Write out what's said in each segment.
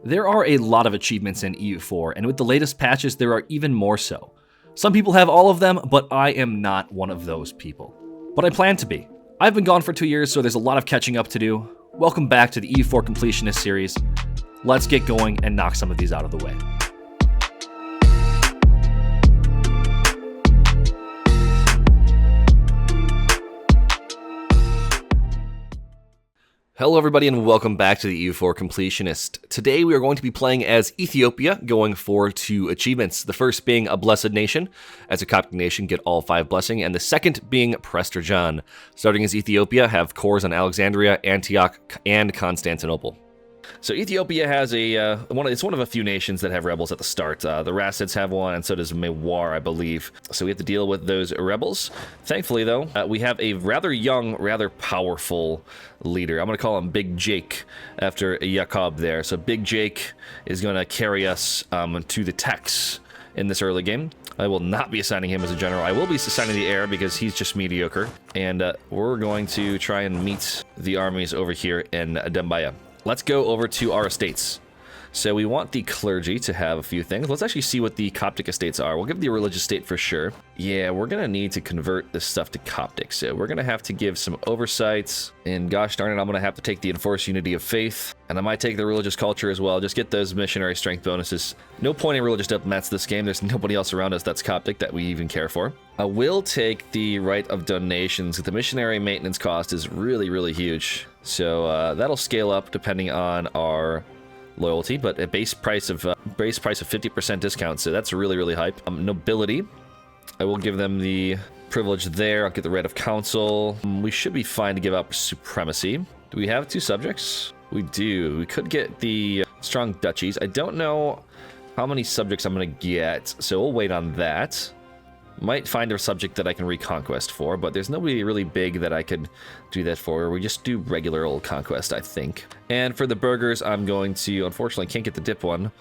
There are a lot of achievements in EU4, and with the latest patches, there are even more so. Some people have all of them, but I am not one of those people. But I plan to be. I've been gone for 2 years, so there's a lot of catching up to do. Welcome back to the EU4 Completionist series. Let's get going and knock some of these out of the way. Hello everybody and welcome back to the EU4 Completionist. Today we are going to be playing as Ethiopia, going for 2 achievements. The first being a blessed nation. As a Coptic nation, get all 5 blessing. And the second being Prester. Starting as Ethiopia, have cores on Alexandria, Antioch, and Constantinople. So Ethiopia has it's one of a few nations that have rebels at the start. The Rassids have one, and so does Mewar, I believe. So we have to deal with those rebels. Thankfully, though, we have a rather young, rather powerful leader. I'm going to call him Big Jake after Jacob there. So Big Jake is going to carry us to the techs in this early game. I will not be assigning him as a general. I will be assigning the heir because he's just mediocre. And we're going to try and meet the armies over here in Dembaya. Let's go over to our estates. So we want the clergy to have a few things. Let's actually see what the Coptic estates are. We'll give the religious state for sure. Yeah, we're going to need to convert this stuff to Coptic. So we're going to have to give some oversights. And gosh darn it, I'm going to have to take the enforced unity of faith. And I might take the religious culture as well. Just get those missionary strength bonuses. No point in religious diplomats this game. There's nobody else around us that's Coptic that we even care for. I will take the right of donations. The missionary maintenance cost is really, really huge. So that'll scale up depending on our loyalty, but a base price of 50% discount, so that's really, really hype. Nobility, I will give them the privilege there. I'll get the right of council. We should be fine to give up supremacy. Do we have 2 subjects? We do. We could get the strong duchies. I don't know how many subjects I'm going to get, so we'll wait on that. Might find a subject that I can reconquest for, but there's nobody really big that I could do that for. We just do regular old conquest, I think. And for the burghers, I'm going to, unfortunately, can't get the dip one.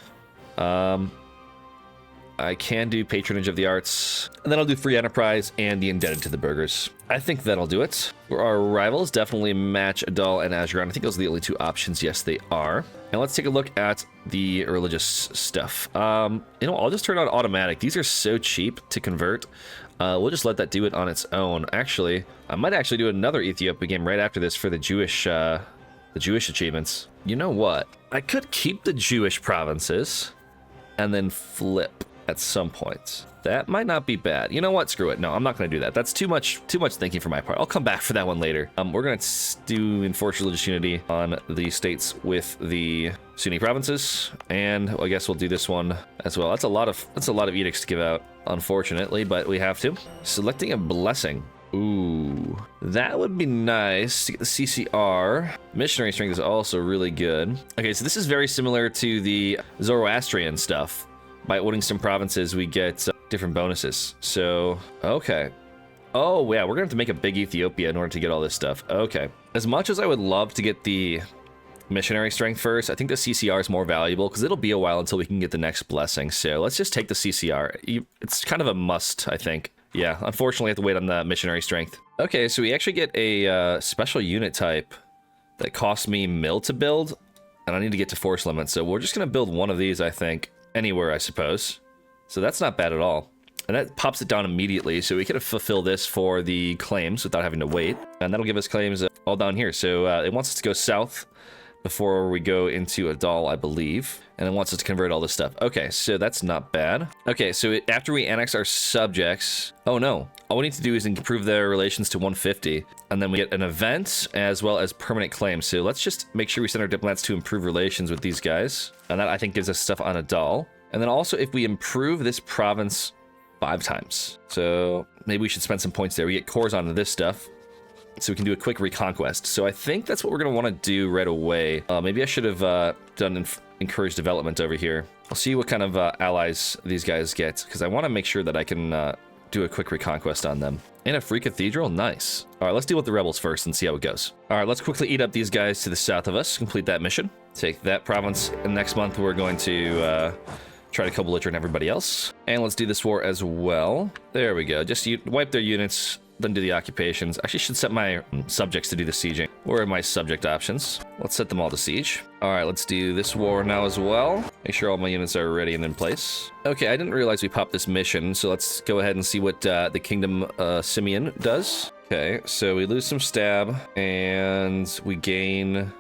I can do patronage of the arts, and then I'll do free enterprise and the indebted to the burghers. I think that'll do it. For our rivals, definitely match Adal and Ajuran. I think those are the only 2 options. Yes, they are. And let's take a look at the religious stuff. I'll just turn on automatic. These are so cheap to convert. We'll just let that do it on its own. Actually, I might actually do another Ethiopia game right after this for the Jewish achievements. You know what? I could keep the Jewish provinces and then flip at some point. That might not be bad. You know what? Screw it. No, I'm not going to do that. That's too much thinking for my part. I'll come back for that one later. We're going to do enforced religious unity on the states with the Sunni provinces, and I guess we'll do this one as well. That's a lot of edicts to give out, unfortunately, but we have to. Selecting a blessing. Ooh, that would be nice to get the CCR. Missionary strength is also really good. Okay, so this is very similar to the Zoroastrian stuff. By owning some provinces, we get different bonuses. So, okay. Oh, yeah, we're going to have to make a big Ethiopia in order to get all this stuff. Okay. As much as I would love to get the missionary strength first, I think the CCR is more valuable because it'll be a while until we can get the next blessing. So let's just take the CCR. It's kind of a must, I think. Yeah, unfortunately, I have to wait on the missionary strength. Okay, so we actually get a special unit type that costs me mil to build, and I need to get to force limit. So we're just going to build one of these, I think. Anywhere, I suppose. So that's not bad at all. And that pops it down immediately, so we could fulfill this for the claims without having to wait. And that'll give us claims all down here. So it wants us to go south before we go into Adal, I believe. And it wants us to convert all this stuff. Okay, so that's not bad. Okay, so after we annex our subjects... Oh no, all we need to do is improve their relations to 150. And then we get an event as well as permanent claims. So let's just make sure we send our diplomats to improve relations with these guys. And that, I think, gives us stuff on Adal. And then also, if we improve this province 5 times. So maybe we should spend some points there. We get cores onto this stuff, so we can do a quick reconquest. So I think that's what we're going to want to do right away. Maybe I should have done encourage development over here. I'll see what kind of allies these guys get, because I want to make sure that I can do a quick reconquest on them. And a free cathedral? Nice. All right, let's deal with the rebels first and see how it goes. All right, let's quickly eat up these guys to the south of us, complete that mission. Take that province, and next month we're going to try to belligerent everybody else. And let's do this war as well. There we go. Just wipe their units then do the occupations. Actually, should set my subjects to do the sieging. Where are my subject options? Let's set them all to siege. All right, let's do this war now as well. Make sure all my units are ready and in place. Okay, I didn't realize we popped this mission, so let's go ahead and see what the Kingdom Simeon does. Okay, so we lose some stab, and we gain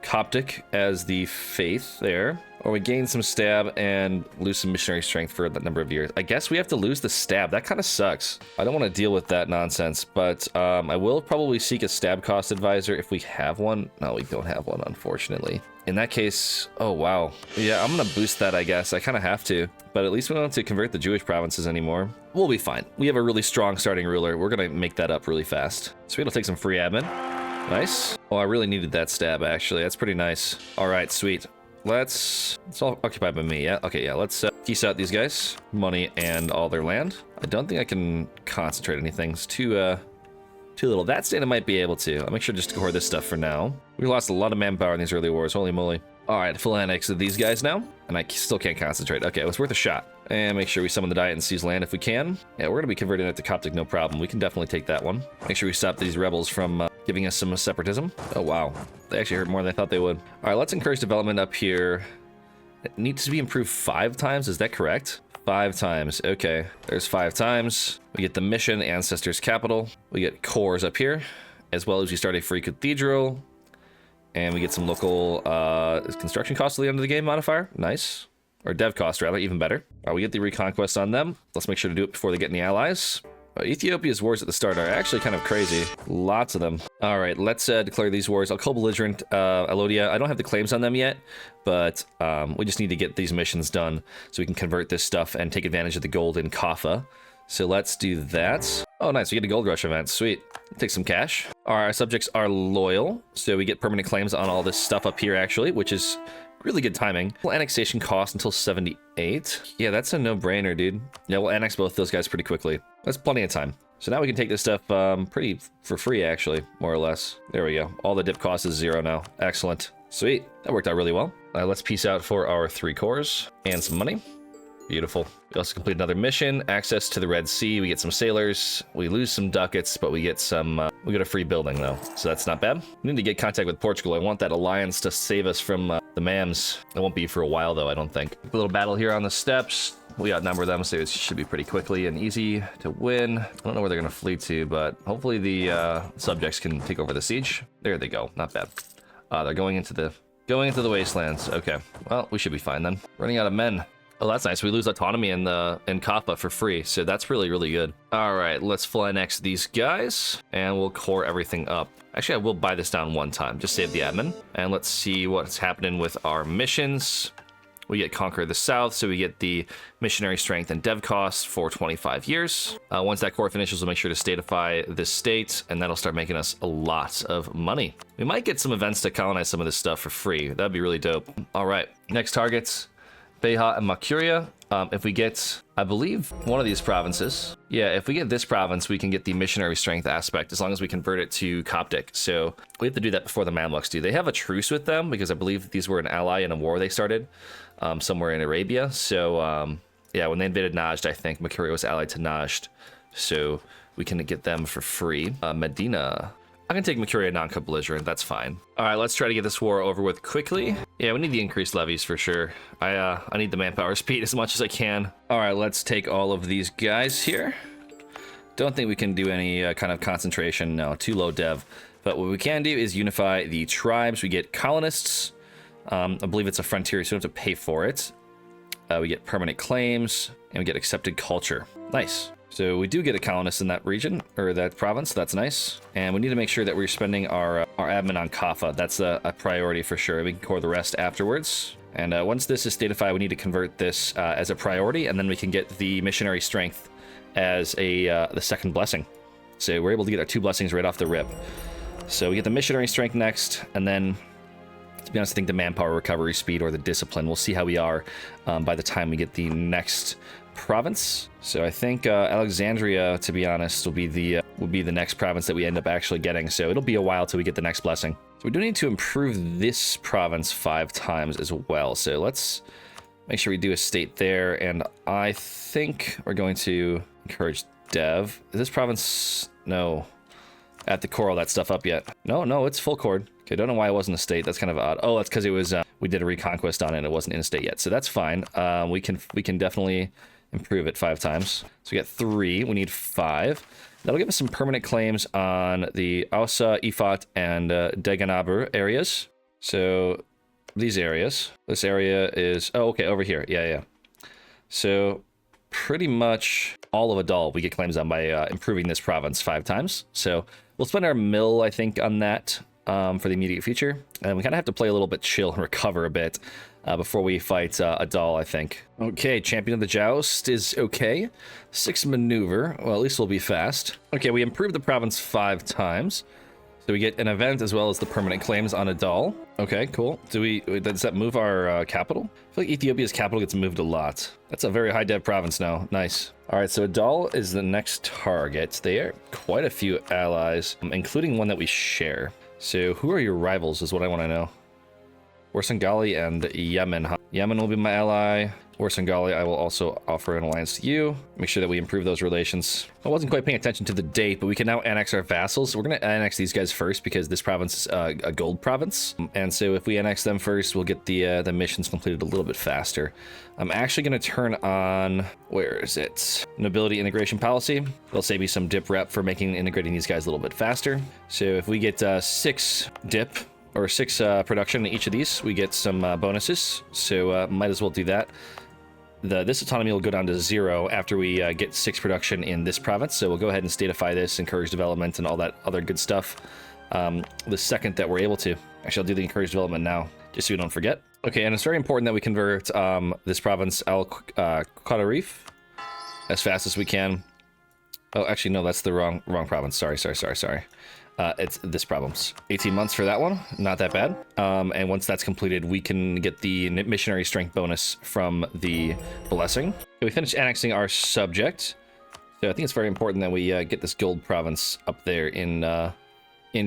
Coptic as the faith there. Or we gain some stab and lose some missionary strength for that number of years. I guess we have to lose the stab. That kind of sucks. I don't want to deal with that nonsense, but I will probably seek a stab cost advisor if we have one. No, we don't have one, unfortunately. In that case, oh, wow. Yeah, I'm going to boost that, I guess. I kind of have to, but at least we don't have to convert the Jewish provinces anymore. We'll be fine. We have a really strong starting ruler. We're going to make that up really fast. Sweet, it'll take some free admin. Nice. Oh, I really needed that stab, actually. That's pretty nice. All right, sweet. It's all occupied by me, yeah? Okay, yeah, let's piece out these guys. Money and all their land. I don't think I can concentrate anything. It's too little. That state I might be able to. I'll make sure just to core this stuff for now. We lost a lot of manpower in these early wars, holy moly. All right, full annex of these guys now. And I still can't concentrate. Okay, it was worth a shot. And make sure we summon the Diet and seize land if we can. Yeah, we're gonna be converting it to Coptic, no problem. We can definitely take that one. Make sure we stop these rebels from giving us some separatism. Oh, wow. They actually hurt more than I thought they would. All right, let's encourage development up here. It needs to be improved 5 times, is that correct? 5 times, okay. There's 5 times. We get the mission, Ancestors Capital. We get cores up here, as well as we start a free cathedral. And we get some local construction costs at the end of the game modifier. Nice. Or dev cost, rather, even better. All right, we get the reconquest on them. Let's make sure to do it before they get any allies. Ethiopia's wars at the start are actually kind of crazy. Lots of them. All right, let's declare these wars. I'll call belligerent Alodia. I don't have the claims on them yet, but we just need to get these missions done so we can convert this stuff and take advantage of the gold in Kaffa. So let's do that. Oh, nice. We get a gold rush event. Sweet. Take some cash. Our subjects are loyal, so we get permanent claims on all this stuff up here, actually, which is really good timing. Will annexation cost until 78? Yeah, that's a no-brainer, dude. Yeah, we'll annex both those guys pretty quickly. That's plenty of time. So now we can take this stuff pretty for free, actually, more or less. There we go. All the dip cost is 0 now. Excellent. Sweet. That worked out really well. Let's piece out for our 3 cores and some money. Beautiful. We also complete another mission. Access to the Red Sea. We get some sailors. We lose some ducats, but we get some. We get a free building though, so that's not bad. We need to get contact with Portugal. I want that alliance to save us from the Mams. It won't be for a while though, I don't think. A little battle here on the steppes. We outnumber them, so it should be pretty quickly and easy to win. I don't know where they're gonna flee to, but hopefully the subjects can take over the siege. There they go. Not bad. They're going into the wastelands. Okay. Well, we should be fine then. Running out of men. Oh, that's nice. We lose autonomy in Kaffa for free, so that's really, really good. All right, let's full annex these guys, and we'll core everything up. Actually, I will buy this down one time, just save the admin. And let's see what's happening with our missions. We get Conquer the South, so we get the missionary strength and dev costs for 25 years. Once that core finishes, we'll make sure to statify this state, and that'll start making us a lot of money. We might get some events to colonize some of this stuff for free. That'd be really dope. All right, next targets. Beha and Makuria. If we get, I believe, one of these provinces. Yeah, if we get this province, we can get the missionary strength aspect as long as we convert it to Coptic. So we have to do that before the Mamluks do. They have a truce with them because I believe these were an ally in a war they started somewhere in Arabia. So yeah, when they invaded Najd, I think Makuria was allied to Najd. So we can get them for free. Medina. I can take Makuria non-belligerent, that's fine. All right, let's try to get this war over with quickly. Yeah, we need the increased levies for sure. I need the manpower speed as much as I can. All right, let's take all of these guys here. Don't think we can do any kind of concentration, no, too low dev. But what we can do is unify the tribes. We get colonists. I believe it's a frontier, so we don't have to pay for it. We get permanent claims, and we get accepted culture. Nice. So we do get a colonist in that region, or that province. That's nice. And we need to make sure that we're spending our admin on Kaffa. That's a priority for sure. We can core the rest afterwards. And once this is statified, we need to convert this as a priority, and then we can get the missionary strength as the second blessing. So we're able to get our 2 blessings right off the rip. So we get the missionary strength next, and then, to be honest, I think the manpower recovery speed or the discipline. We'll see how we are by the time we get the next province. So I think Alexandria, to be honest, will be the next province that we end up actually getting. So it'll be a while till we get the next blessing. So we do need to improve this province 5 times as well. So let's make sure we do a state there. And I think we're going to encourage Dev. Is this province? No. At the core all that stuff up yet. No, it's full chord. Okay, don't know why it wasn't a state. That's kind of odd. Oh, that's because it was we did a reconquest on it and it wasn't in a state yet. So that's fine. We can definitely improve it 5 times. So we got 3. We need 5. That'll give us some permanent claims on the Ausa, Ifat, and Deganabur areas. So these areas. This area is okay, over here. Yeah. So pretty much all of Adal we get claims on by improving this province 5 times. So we'll spend our mill, I think, on that for the immediate future. And we kind of have to play a little bit chill and recover a bit before we fight Adal, I think. Okay, Champion of the Joust is okay. 6 maneuver. Well, at least we'll be fast. Okay, we improved the province 5 times. So we get an event as well as the permanent claims on Adal. Okay, cool. Does that move our capital? I feel like Ethiopia's capital gets moved a lot. That's a very high dev province now. Nice. All right, so Adal is the next target. They are quite a few allies, including one that we share. So who are your rivals is what I want to know. Orsangali and Yemen. Yemen will be my ally. Orsangali, I will also offer an alliance to you. Make sure that we improve those relations. I wasn't quite paying attention to the date, but we can now annex our vassals. So we're going to annex these guys first because this province is a gold province. And so if we annex them first, we'll get the missions completed a little bit faster. I'm actually going to turn on, where is it? Nobility integration policy. They'll save me some dip rep for integrating these guys a little bit faster. So if we get 6 dip, or 6 production in each of these, we get some bonuses. So might as well do that. This autonomy will go down to 0 after we get 6 production in this province. So we'll go ahead and statify this, encourage development, and all that other good stuff the second that we're able to. Actually, I'll do the encourage development now, just so we don't forget. Okay, and it's very important that we convert this province, Al-Qadarif, as fast as we can. Oh, actually, no, that's the wrong province. Sorry. It's this province. 18 months for that one. Not that bad. And once that's completed, we can get the missionary strength bonus from the blessing. We finished annexing our subject. So I think it's very important that we get this gold province up there in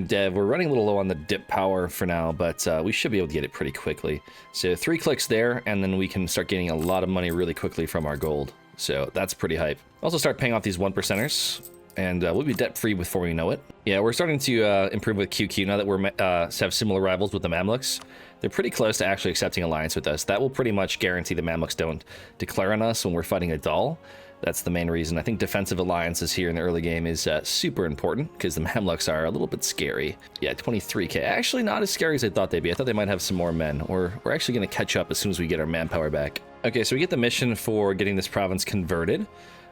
dev. We're running a little low on the dip power for now, but we should be able to get it pretty quickly. So 3 clicks there, and then we can start getting a lot of money really quickly from our gold. So that's pretty hype. Also start paying off these 1%ers. And we'll be debt-free before we know it. Yeah, we're starting to improve with QQ now that we're have similar rivals with the Mamluks. They're pretty close to actually accepting alliance with us. That will pretty much guarantee the Mamluks don't declare on us when we're fighting Adal. That's the main reason. I think defensive alliances here in the early game is super important because the Mamluks are a little bit scary. Yeah, 23k. Actually, not as scary as I thought they'd be. I thought they might have some more men. We're actually going to catch up as soon as we get our manpower back. Okay, so we get the mission for getting this province converted.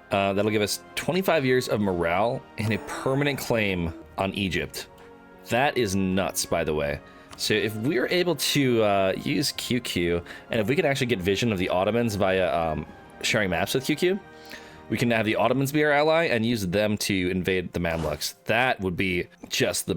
That'll give us 25 years of morale and a permanent claim on Egypt. That is nuts, by the way. So if we're able to use QQ, and if we can actually get vision of the Ottomans via sharing maps with QQ, we can have the Ottomans be our ally and use them to invade the Mamluks. That would be just the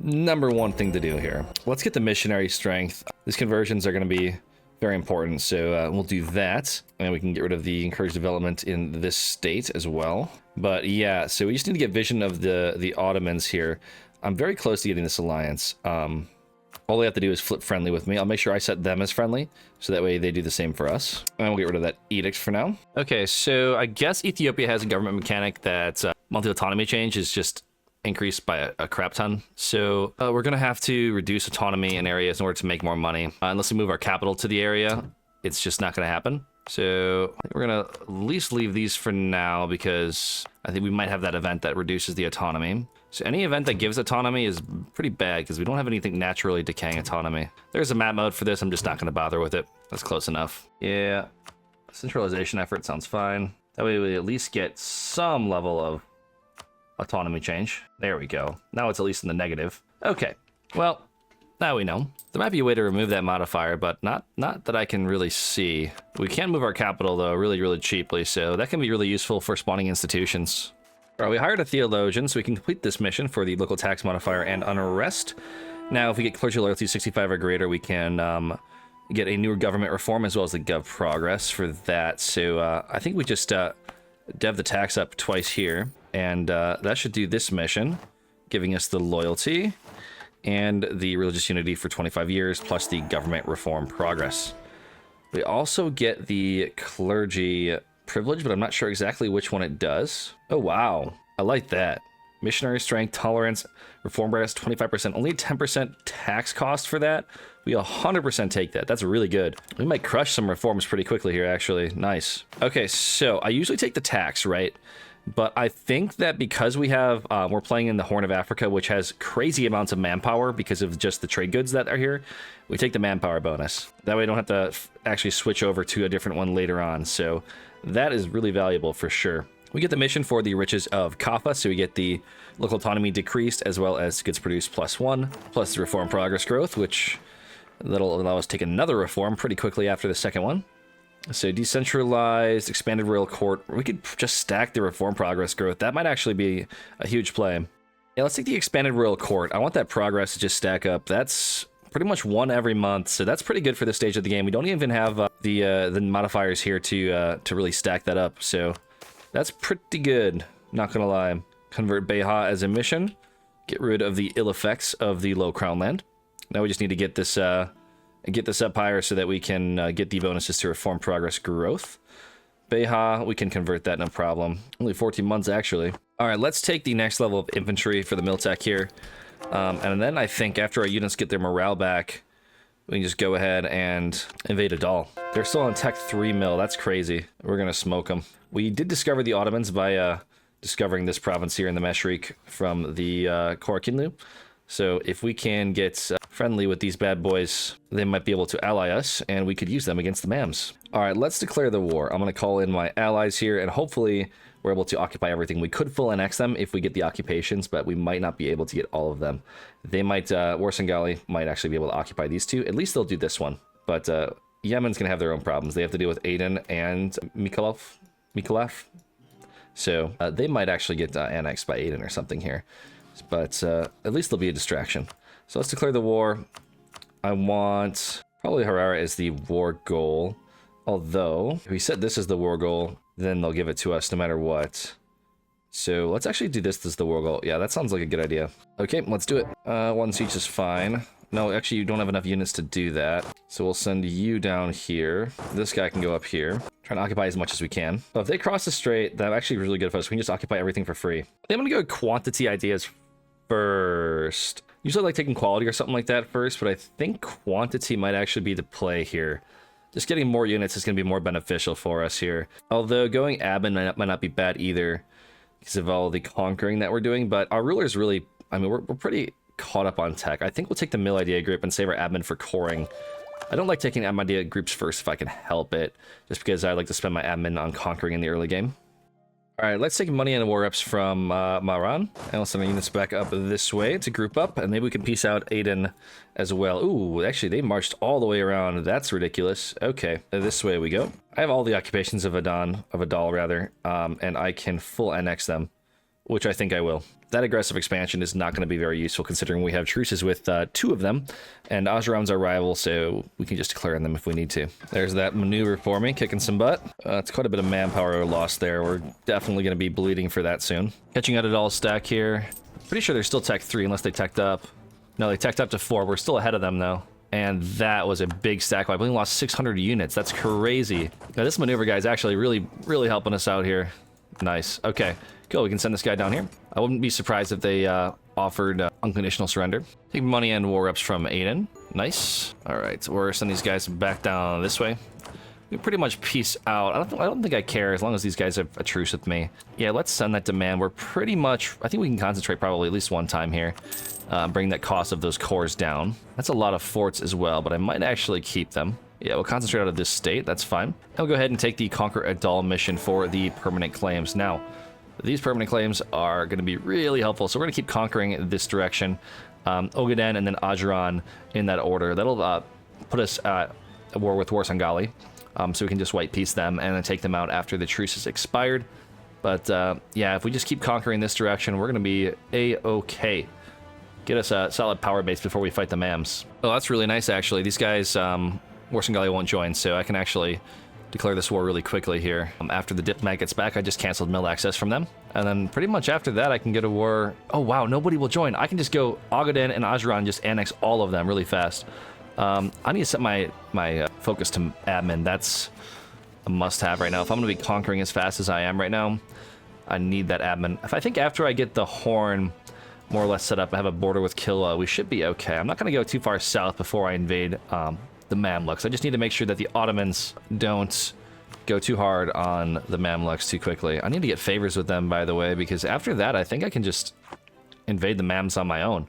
#1 thing to do here. Let's get the missionary strength. These conversions are going to be very important, so we'll do that, and we can get rid of the encouraged development in this state as well. But yeah, so we just need to get vision of the Ottomans here. I'm very close to getting this alliance. All they have to do is flip friendly with me. I'll make sure I set them as friendly, so that way they do the same for us. And we'll get rid of that edict for now. Okay, so I guess Ethiopia has a government mechanic that monthly autonomy change is just increased by a crap ton. So we're going to have to reduce autonomy in areas in order to make more money. Unless we move our capital to the area, it's just not going to happen. So I think we're going to at least leave these for now because I think we might have that event that reduces the autonomy. So any event that gives autonomy is pretty bad because we don't have anything naturally decaying autonomy. There's a map mode for this. I'm just not going to bother with it. That's close enough. Yeah, centralization effort sounds fine. That way we at least get some level of autonomy change. There we go. Now it's at least in the negative. Okay, well, now we know. There might be a way to remove that modifier, but not that I can really see. We can move our capital, though, really cheaply, so that can be really useful for spawning institutions. All right, we hired a theologian, so we can complete this mission for the local tax modifier and unrest. Now, if we get clergy loyalty 65 or greater, we can get a newer government reform as well as the gov progress for that. So I think we just dev the tax up twice here. And that should do this mission, giving us the loyalty and the religious unity for 25 years, plus the government reform progress. We also get the clergy privilege, but I'm not sure exactly which one it does. Oh, wow. I like that. Missionary strength, tolerance, reform bias, 25%. Only 10% tax cost for that. We 100% take that. That's really good. We might crush some reforms pretty quickly here, actually. Nice. Okay, so I usually take the tax, right? But I think that because we have, we're playing in the Horn of Africa, which has crazy amounts of manpower because of just the trade goods that are here, we take the manpower bonus. That way I don't have to actually switch over to a different one later on. So that is really valuable for sure. We get the mission for the riches of Kaffa, so we get the local autonomy decreased as well as goods produced +1, plus the reform progress growth, which that'll allow us to take another reform pretty quickly after the second one. So decentralized, expanded royal court. We could just stack the reform progress growth. That might actually be a huge play. Yeah, let's take the expanded royal court. I want that progress to just stack up. That's pretty much one every month, so that's pretty good for this stage of the game. We don't even have the modifiers here to really stack that up, so that's pretty good, not gonna lie. Convert Beha as a mission. Get rid of the ill effects of the low crown land. Now we just need to get this up higher so that we can get the bonuses to reform progress growth. Beha, we can convert that, no problem. Only 14 months, actually. All right, let's take the next level of infantry for the Miltech here. And then I think after our units get their morale back, we can just go ahead and invade Adal. They're still on Tech 3 mil. That's crazy. We're going to smoke them. We did discover the Ottomans by discovering this province here in the Meshrik from the Korakinlu. So if we can get friendly with these bad boys, they might be able to ally us, and we could use them against the Mams. All right, let's declare the war. I'm going to call in my allies here, and hopefully we're able to occupy everything. We could full annex them if we get the occupations, but we might not be able to get all of them. They might, Warsangali might actually be able to occupy these two. At least they'll do this one. But Yemen's going to have their own problems. They have to deal with Aden and Mykolaiv. So they might actually get annexed by Aden or something here. But at least there'll be a distraction. So let's declare the war. I want probably Harara as the war goal. Although, if we set this as the war goal, then they'll give it to us no matter what. So let's actually do this as the war goal. Yeah, that sounds like a good idea. Okay, let's do it. One siege is fine. No, actually, you don't have enough units to do that. So we'll send you down here. This guy can go up here. Try to occupy as much as we can. But if they cross the strait, that's actually really good for us. We can just occupy everything for free. I'm going to go quantity ideas first. Usually I like taking quality or something like that first, but I think quantity might actually be the play here. Just getting more units is going to be more beneficial for us here. Although going admin might not be bad either because of all the conquering that we're doing, but our rulers really, I mean, we're pretty caught up on tech. I think we'll take the mill idea group and save our admin for coring. I don't like taking admin idea groups first if I can help it, just because I like to spend my admin on conquering in the early game. All right, let's take money and war reps from Maran, and we'll send our units back up this way to group up, and maybe we can piece out Aden as well. Ooh, actually, they marched all the way around. That's ridiculous. Okay, this way we go. I have all the occupations of Adal rather, and I can full annex them, which I think I will. That aggressive expansion is not going to be very useful considering we have truces with 2 of them, and Ajaram's our rival, so we can just declare on them if we need to. There's that maneuver for me, kicking some butt. It's quite a bit of manpower lost there. We're definitely going to be bleeding for that soon. Catching out at all stack here. Pretty sure they're still tech 3 unless they teched up. No, they teched up to 4. We're still ahead of them though. And that was a big stack wipe. We only lost 600 units. That's crazy. Now this maneuver guy is actually really helping us out here. Nice. Okay. Cool, we can send this guy down here. I wouldn't be surprised if they offered unconditional surrender. Take money and war reps from Aden. Nice. All right, we're sending these guys back down this way. We pretty much peace out. I don't think I care as long as these guys have a truce with me. Yeah, let's send that demand. We're pretty much, I think we can concentrate probably at least one time here. Bring that cost of those cores down. That's a lot of forts as well, but I might actually keep them. Yeah, we'll concentrate out of this state. That's fine. I'll go ahead and take the Conquer Adal mission for the permanent claims. Now, these permanent claims are going to be really helpful, so we're going to keep conquering this direction. Ogaden and then Ajaran in that order. That'll put us at a war with Warsangali, so we can just white peace them and then take them out after the truce is expired. But yeah, if we just keep conquering this direction, we're going to be A-okay. Get us a solid power base before we fight the Mams. Oh, that's really nice, actually. These guys, Warsangali won't join, so I can actually declare this war really quickly here. After the diplomat gets back, I just canceled mill access from them. And then pretty much after that, I can go to war. Oh, wow, nobody will join. I can just go Ogaden and Ajaran, just annex all of them really fast. I need to set my focus to admin. That's a must-have right now. If I'm going to be conquering as fast as I am right now, I need that admin. If I think after I get the horn more or less set up, I have a border with Killa, we should be okay. I'm not going to go too far south before I invade the Mamluks. I just need to make sure that the Ottomans don't go too hard on the Mamluks too quickly. I need to get favors with them, by the way, because after that, I think I can just invade the Mams on my own.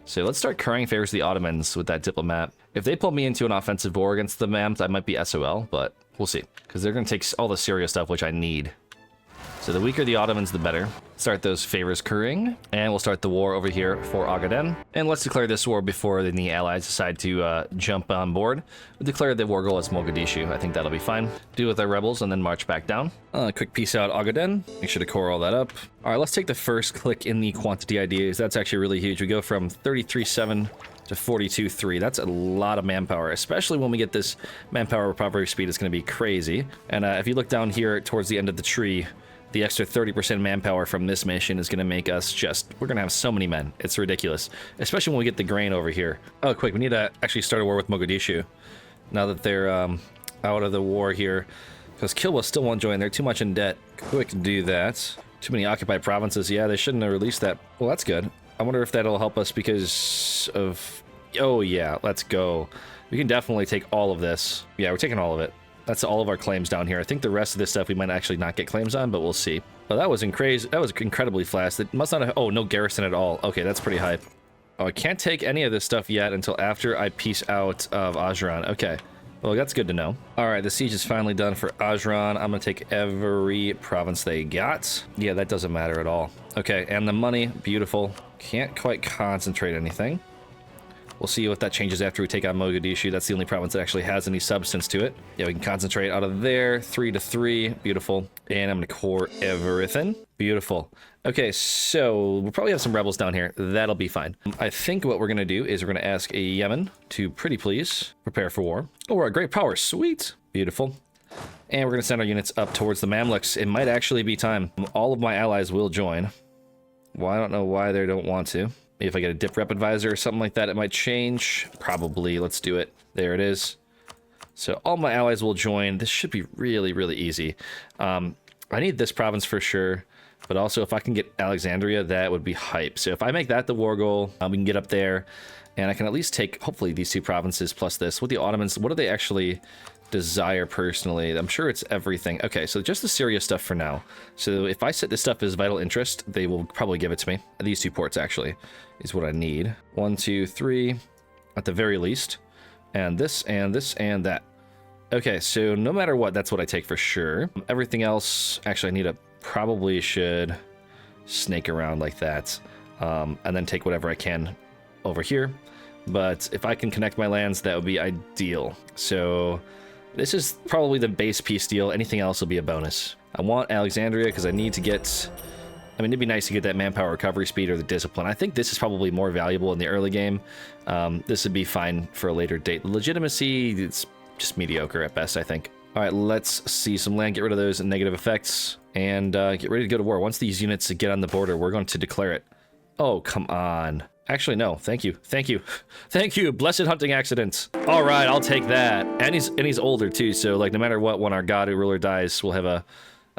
So let's start currying favors to the Ottomans with that diplomat. If they pull me into an offensive war against the Mams, I might be SOL, but we'll see. Because they're going to take all the Syria stuff, which I need. So the weaker the Ottomans, the better. Start those favors currying, and we'll start the war over here for Agaden. And let's declare this war before the Allies decide to jump on board. We'll declare the war goal as Mogadishu. I think that'll be fine. Deal with our rebels and then march back down. Quick peace out Agaden. Make sure to core all that up. All right, let's take the first click in the quantity ideas. That's actually really huge. We go from 33.7 to 42.3. That's a lot of manpower, especially when we get this manpower recovery speed. It's going to be crazy. And if you look down here towards the end of the tree, the extra 30% manpower from this mission is going to make us we're going to have so many men. It's ridiculous, especially when we get the grain over here. Oh, quick, we need to actually start a war with Mogadishu now that they're out of the war here, because Kilwa still won't join. They're too much in debt. Quick, do that. Too many occupied provinces. Yeah, they shouldn't have released that. Well, that's good. I wonder if that'll help us because of... Oh, yeah, let's go. We can definitely take all of this. Yeah, we're taking all of it. That's all of our claims down here. I think the rest of this stuff we might actually not get claims on, but we'll see. Well, that was incredibly fast. It must not have... Oh, no garrison at all. Okay, that's pretty hype. Oh, I can't take any of this stuff yet until after I peace out of Ajran. Okay. Well, that's good to know. All right, the siege is finally done for Ajran. I'm going to take every province they got. Yeah, that doesn't matter at all. Okay, and the money. Beautiful. Can't quite concentrate anything. We'll see what that changes after we take on Mogadishu. That's the only province that actually has any substance to it. Yeah, we can concentrate out of there. 3 to 3. Beautiful. And I'm going to core everything. Beautiful. Okay, so we'll probably have some rebels down here. That'll be fine. I think what we're going to do is we're going to ask Yemen to pretty please prepare for war. Oh, we're a great power. Sweet. Beautiful. And we're going to send our units up towards the Mamluks. It might actually be time. All of my allies will join. Well, I don't know why they don't want to. Maybe if I get a dip rep advisor or something like that, it might change. Probably. Let's do it. There it is. So all my allies will join. This should be really, really easy. I need this province for sure. But also, if I can get Alexandria, that would be hype. So if I make that the war goal, we can get up there. And I can at least take, hopefully, these 2 provinces plus this. With the Ottomans, what do they actually desire personally? I'm sure it's everything. Okay, so just the Syria stuff for now. So if I set this stuff as vital interest, they will probably give it to me. These 2 ports, actually, is what I need. 1, 2, 3, at the very least. And this, and this, and that. Okay, so no matter what, that's what I take for sure. Everything else, actually, I need probably should snake around like that. And then take whatever I can over here. But if I can connect my lands, that would be ideal. So this is probably the base peace deal. Anything else will be a bonus. I want Alexandria because I need to get... I mean, it'd be nice to get that manpower recovery speed or the discipline. I think this is probably more valuable in the early game. This would be fine for a later date. Legitimacy, it's just mediocre at best, I think. All right, let's see some land. Get rid of those negative effects and get ready to go to war. Once these units get on the border, we're going to declare it. Oh, come on. Actually, no. Thank you. Thank you. Thank you. Blessed hunting accidents. All right, I'll take that. And he's older too, so like no matter what, when our god ruler dies, we'll have a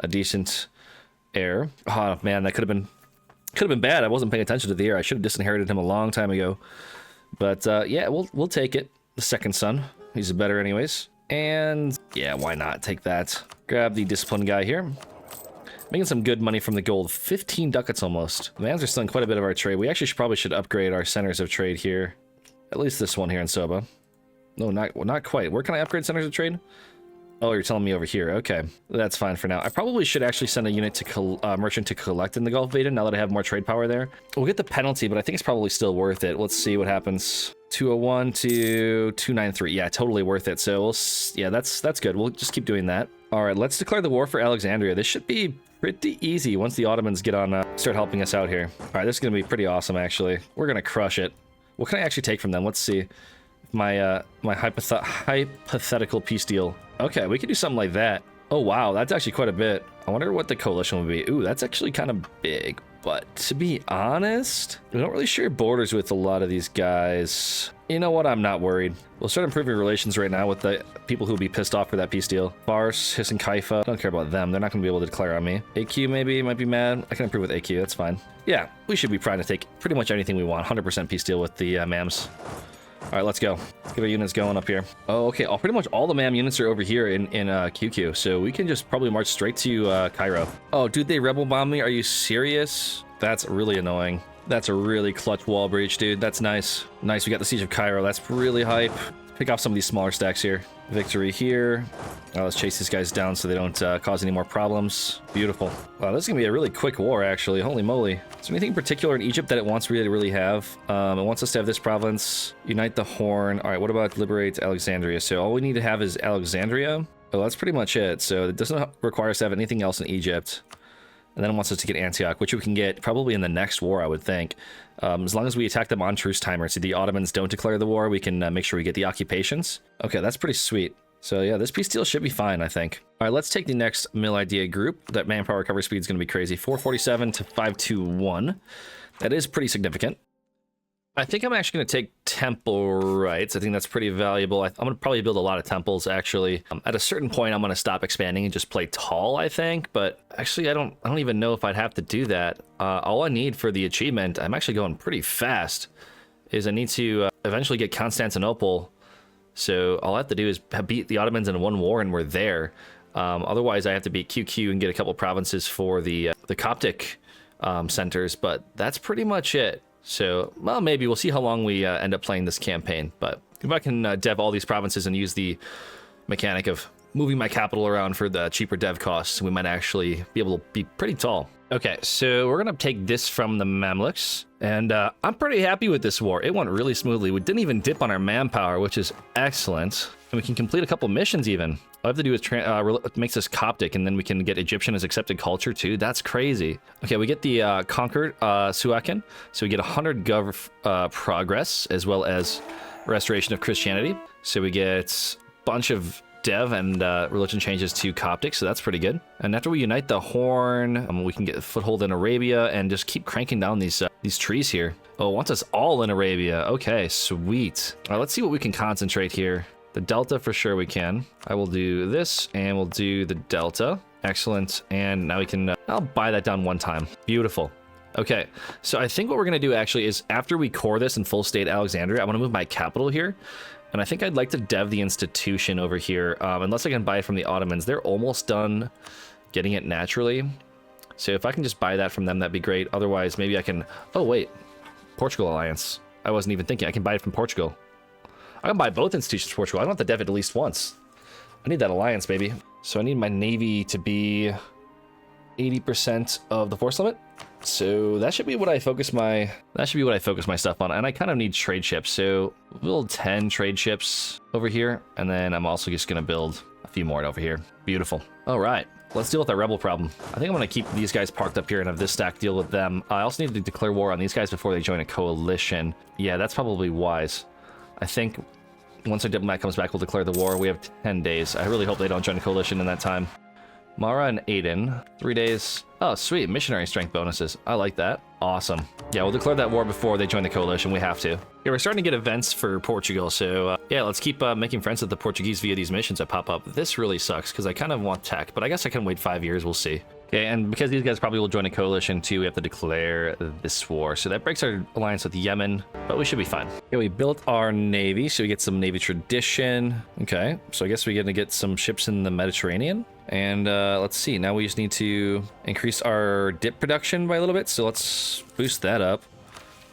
decent heir. Oh man, that could have been bad. I wasn't paying attention to the heir. I should have disinherited him a long time ago. But yeah, we'll take it. The second son. He's better anyways. And yeah, why not take that? Grab the discipline guy here. Making some good money from the gold. 15 ducats almost. The Mans are selling quite a bit of our trade. We actually probably should upgrade our centers of trade here. At least this one here in Soba. No, not quite. Where can I upgrade centers of trade? Oh, you're telling me over here. Okay, that's fine for now. I probably should actually send a unit to merchant to collect in the Gulf of Aden now that I have more trade power there. We'll get the penalty, but I think it's probably still worth it. Let's see what happens. 201 to 293. Yeah, totally worth it. So yeah, that's good. We'll just keep doing that. All right, let's declare the war for Alexandria. This should be pretty easy once the Ottomans get on, start helping us out here. All right, this is gonna be pretty awesome. Actually, we're gonna crush it. What can I actually take from them? Let's see. My hypothetical peace deal. Okay, we could do something like that. Oh wow, that's actually quite a bit. I wonder what the coalition would be. Ooh, that's actually kind of big. But to be honest, we don't really share borders with a lot of these guys. You know what? I'm not worried. We'll start improving relations right now with the people who will be pissed off for that peace deal. Fars, Hiss, and Kaifa. I don't care about them. They're not going to be able to declare on me. AQ maybe might be mad. I can improve with AQ. That's fine. Yeah, we should be trying to take pretty much anything we want. 100% peace deal with the MAMs. All right, let's go. Let's get our units going up here. Oh, okay. Pretty much all the MAM units are over here in QQ, so we can just probably march straight to Cairo. Oh, dude, they rebel bomb me? Are you serious? That's really annoying. That's a really clutch wall breach, dude. That's nice. Nice, we got the Siege of Cairo. That's really hype. Pick off some of these smaller stacks here. Victory here. Let's chase these guys down so they don't cause any more problems. Beautiful. Wow, this is gonna be a really quick war, actually. Holy moly. Is there anything in particular in Egypt that it wants really have? It wants us to have this province. Unite the Horn. All right, what about liberate Alexandria? So all we need to have is Alexandria. Oh, that's pretty much it. So it doesn't require us to have anything else in Egypt. And then it wants us to get Antioch, which we can get probably in the next war, I would think. As long as we attack them on truce timer, so the Ottomans don't declare the war, we can make sure we get the occupations. Okay, that's pretty sweet. So yeah, this peace deal should be fine, I think. All right, let's take the next mill idea group. That manpower recovery speed is going to be crazy. 447 to 521. That is pretty significant. I think I'm actually going to take temple rights. I think that's pretty valuable. I'm going to probably build a lot of temples, actually. At a certain point, I'm going to stop expanding and just play tall, I think. But actually, I don't even know if I'd have to do that. All I need for the achievement, I'm actually going pretty fast, is I need to eventually get Constantinople. So all I have to do is beat the Ottomans in one war, and we're there. Otherwise, I have to beat QQ and get a couple provinces for the Coptic centers. But that's pretty much it. So, well, maybe we'll see how long we end up playing this campaign. But if I can dev all these provinces and use the mechanic of moving my capital around for the cheaper dev costs, we might actually be able to be pretty tall. Okay, so we're going to take this from the Mamluks. And I'm pretty happy with this war. It went really smoothly. We didn't even dip on our manpower, which is excellent. And we can complete a couple missions even. All I have to do is it makes us Coptic, and then we can get Egyptian as accepted culture too. That's crazy. Okay, we get the conquered Suakin, so we get 100 gov progress as well as restoration of Christianity. So we get a bunch of dev and religion changes to Coptic, so that's pretty good. And after we unite the Horn, we can get a foothold in Arabia and just keep cranking down these trees here. Oh, it wants us all in Arabia. Okay, sweet. All right, let's see what we can concentrate here. The Delta, for sure we can. I will do this, and we'll do the Delta. Excellent. And now we can, I'll buy that down one time. Beautiful. Okay, so I think what we're going to do actually is after we core this in full state Alexandria, I want to move my capital here. And I think I'd like to dev the institution over here, unless I can buy it from the Ottomans. They're almost done getting it naturally. So if I can just buy that from them, that'd be great. Otherwise, maybe I can... Oh, wait. Portugal Alliance. I wasn't even thinking. I can buy it from Portugal. I can buy both institutions for Portugal. I don't have to dev it at least once. I need that alliance, baby. So I need my navy to be 80% of the force limit. So that should be what I focus my stuff on. And I kind of need trade ships. So we'll build 10 trade ships over here. And then I'm also just going to build a few more over here. Beautiful. All right. Let's deal with our rebel problem. I think I'm going to keep these guys parked up here and have this stack deal with them. I also need to declare war on these guys before they join a coalition. Yeah, that's probably wise. I think once our diplomat comes back, we'll declare the war. We have 10 days. I really hope they don't join a coalition in that time. Mara and Aden, 3 days. Oh, sweet. Missionary strength bonuses. I like that. Awesome. Yeah, we'll declare that war before they join the coalition. We have to. Yeah, we're starting to get events for Portugal. So, yeah, let's keep making friends with the Portuguese via these missions that pop up. This really sucks because I kind of want tech, but I guess I can wait 5 years. We'll see. Okay, and because these guys probably will join a coalition too, we have to declare this war. So that breaks our alliance with Yemen, but we should be fine. Okay, we built our navy, so we get some navy tradition. Okay, so I guess we're gonna get some ships in the Mediterranean. And let's see, now we just need to increase our dip production by a little bit. So let's boost that up.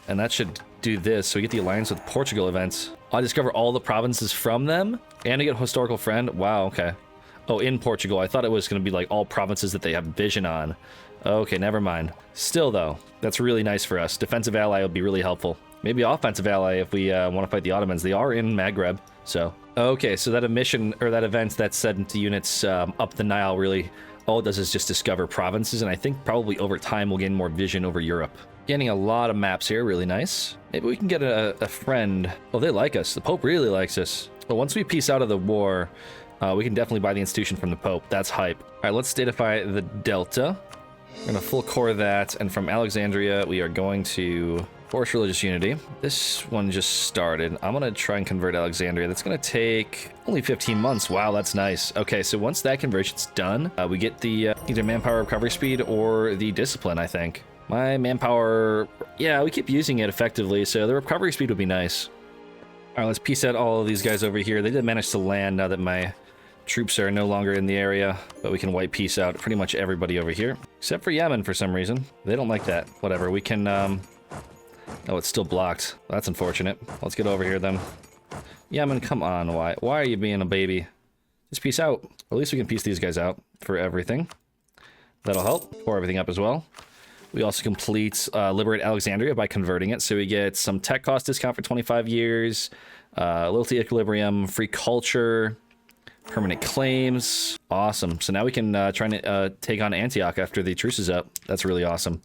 And that should do this. So we get the alliance with Portugal events. I discover all the provinces from them and I get a historical friend. Wow, okay. Oh, in Portugal. I thought it was going to be like all provinces that they have vision on. Okay, never mind. Still, though, that's really nice for us. Defensive ally would be really helpful. Maybe offensive ally if we want to fight the Ottomans. They are in Maghreb, so... Okay, so that mission, or that event that's sent to units up the Nile really... All it does is just discover provinces, and I think probably over time we'll gain more vision over Europe. Getting a lot of maps here, really nice. Maybe we can get a friend. Oh, they like us. The Pope really likes us. But once we peace out of the war... we can definitely buy the institution from the Pope. That's hype. All right, let's statify the Delta. We're gonna full core that, and from Alexandria, we are going to force religious unity. This one just started. I'm gonna try and convert Alexandria. That's gonna take only 15 months. Wow, that's nice. Okay, so once that conversion's done, we get the either manpower recovery speed or the discipline, I think. My manpower, yeah, we keep using it effectively, so the recovery speed would be nice. All right, let's piece out all of these guys over here. They did manage to land now that my troops are no longer in the area, but we can white piece out pretty much everybody over here, except for Yemen for some reason. They don't like that. Whatever, we can, oh, it's still blocked. That's unfortunate. Let's get over here then. Yemen, come on, why are you being a baby? Just piece out. Or at least we can piece these guys out for everything. That'll help. Pour everything up as well. We also complete Liberate Alexandria by converting it, so we get some tech cost discount for 25 years, loyalty equilibrium, free culture, permanent claims. Awesome. So now we can try and take on Antioch after the truce is up. That's really awesome.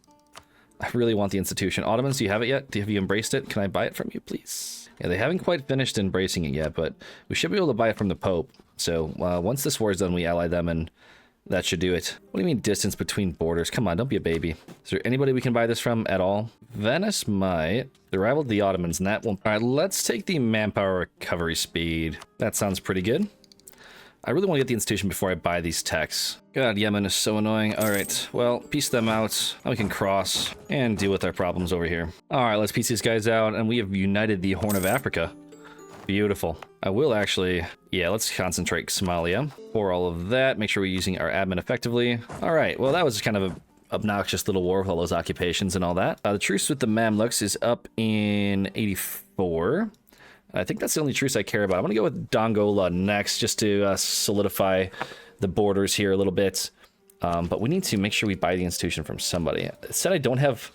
I really want the institution. Ottomans, do you have it yet? Have you embraced it? Can I buy it from you, please? Yeah, they haven't quite finished embracing it yet, but we should be able to buy it from the Pope. So once this war is done, we ally them, and that should do it. What do you mean distance between borders? Come on, don't be a baby. Is there anybody we can buy this from at all? Venice might. They rivaled the Ottomans, and that won't. All right, let's take the manpower recovery speed. That sounds pretty good. I really want to get the institution before I buy these techs. God, Yemen is so annoying. All right, well, piece them out. Now we can cross and deal with our problems over here. All right, let's piece these guys out, and we have united the Horn of Africa. Beautiful. I will actually, yeah, let's concentrate Somalia. For all of that, make sure we're using our admin effectively. All right, well, that was kind of a obnoxious little war with all those occupations and all that. The truce with the Mamluks is up in 84. I think that's the only truce I care about. I'm going to go with Dongola next, just to solidify the borders here a little bit. But we need to make sure we buy the institution from somebody. It said I don't have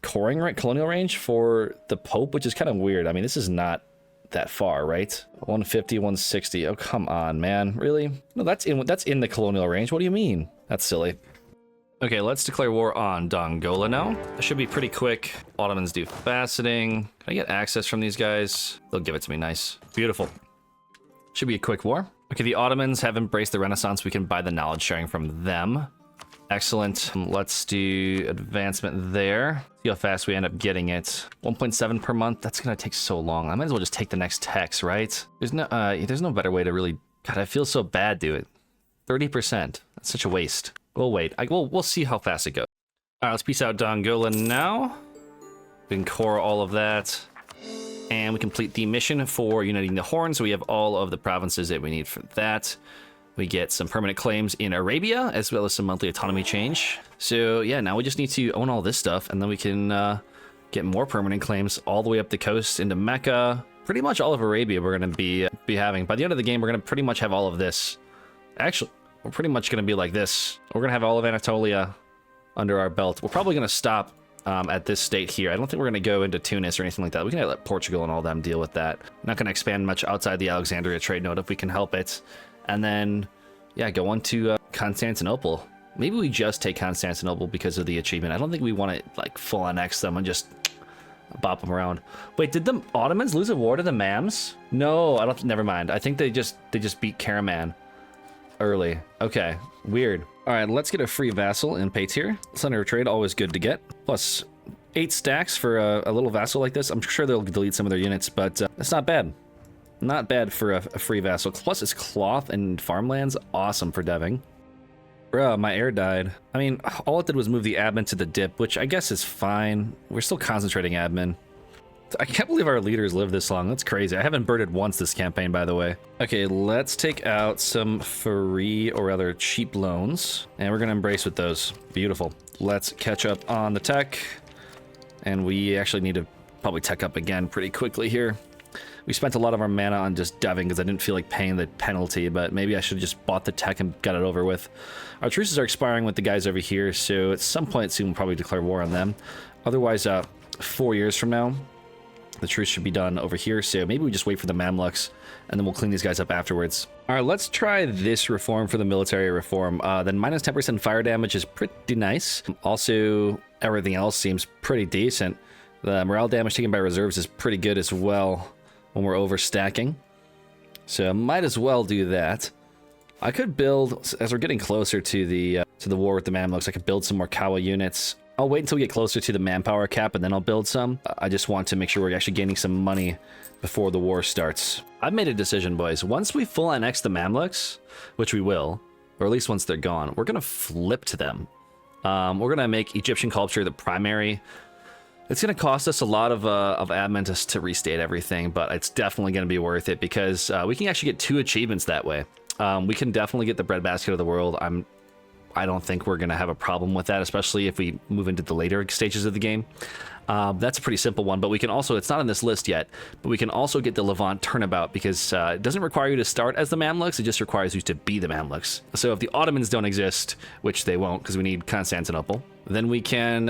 colonial range for the Pope, which is kind of weird. I mean, this is not that far, right? 150, 160. Oh, come on, man. Really? No, that's in the colonial range. What do you mean? That's silly. Okay, let's declare war on Dongola now. That should be pretty quick. Ottomans do faceting. Can I get access from these guys? They'll give it to me. Nice. Beautiful. Should be a quick war. Okay, the Ottomans have embraced the Renaissance. We can buy the knowledge sharing from them. Excellent. Let's do advancement there. See how fast we end up getting it. 1.7 per month. That's gonna take so long. I might as well just take the next text, right? There's no better way to really. God, I feel so bad, dude. 30%. That's such a waste. We'll wait. We'll see how fast it goes. All right, let's piece out Dongola now. We can core all of that. And we complete the mission for uniting the Horn, so we have all of the provinces that we need for that. We get some permanent claims in Arabia, as well as some monthly autonomy change. So yeah, now we just need to own all this stuff, and then we can get more permanent claims all the way up the coast into Mecca. Pretty much all of Arabia we're going to be having. By the end of the game, we're going to pretty much have all of this. Actually, we're pretty much going to be like this. We're going to have all of Anatolia under our belt. We're probably going to stop at this state here. I don't think we're going to go into Tunis or anything like that. We can let Portugal and all them deal with that. Not going to expand much outside the Alexandria trade node if we can help it. And then, yeah, go on to Constantinople. Maybe we just take Constantinople because of the achievement. I don't think we want to, like, full annex them and just bop them around. Wait, did the Ottomans lose a war to the Mams? No, I don't. Never mind. I think they just beat Karaman early. Okay, weird. All right, let's get a free vassal in Patir. Center of trade, always good to get. Plus 8 stacks for a little vassal like this. I'm sure they'll delete some of their units, but it's not bad. Not bad for a free vassal. Plus it's cloth and farmlands. Awesome for deving. Bruh, my heir died. I mean, all it did was move the admin to the dip, which I guess is fine. We're still concentrating admin. I can't believe our leaders live this long. That's crazy. I haven't birded once this campaign, by the way. Okay, let's take out some free, or rather cheap loans. And we're going to embrace with those. Beautiful. Let's catch up on the tech. And we actually need to probably tech up again pretty quickly here. We spent a lot of our mana on just deving because I didn't feel like paying the penalty, but maybe I should have just bought the tech and got it over with. Our truces are expiring with the guys over here, so at some point soon we'll probably declare war on them. Otherwise, 4 years from now, the truce should be done over here, so maybe we just wait for the Mamluks, and then we'll clean these guys up afterwards. All right, let's try this reform for the military reform. Then minus 10% fire damage is pretty nice. Also, everything else seems pretty decent. The morale damage taken by reserves is pretty good as well when we're overstacking. So might as well do that. I could build, as we're getting closer to the to the war with the Mamluks. I could build some more Kawa units. I'll wait until we get closer to the manpower cap and then I'll build some. I just want to make sure we're actually gaining some money before the war starts. I've made a decision, boys. Once we full annex the Mamluks, which we will, or at least once they're gone, we're going to flip to them. We're going to make Egyptian culture the primary. It's going to cost us a lot of admin to restate everything, but it's definitely going to be worth it because we can actually get 2 achievements that way. We can definitely get the breadbasket of the world. I don't think we're going to have a problem with that, especially if we move into the later stages of the game. That's a pretty simple one, but we can also, it's not on this list yet, but we can also get the Levant turnabout because it doesn't require you to start as the Mamluks, it just requires you to be the Mamluks. So if the Ottomans don't exist, which they won't because we need Constantinople, then we can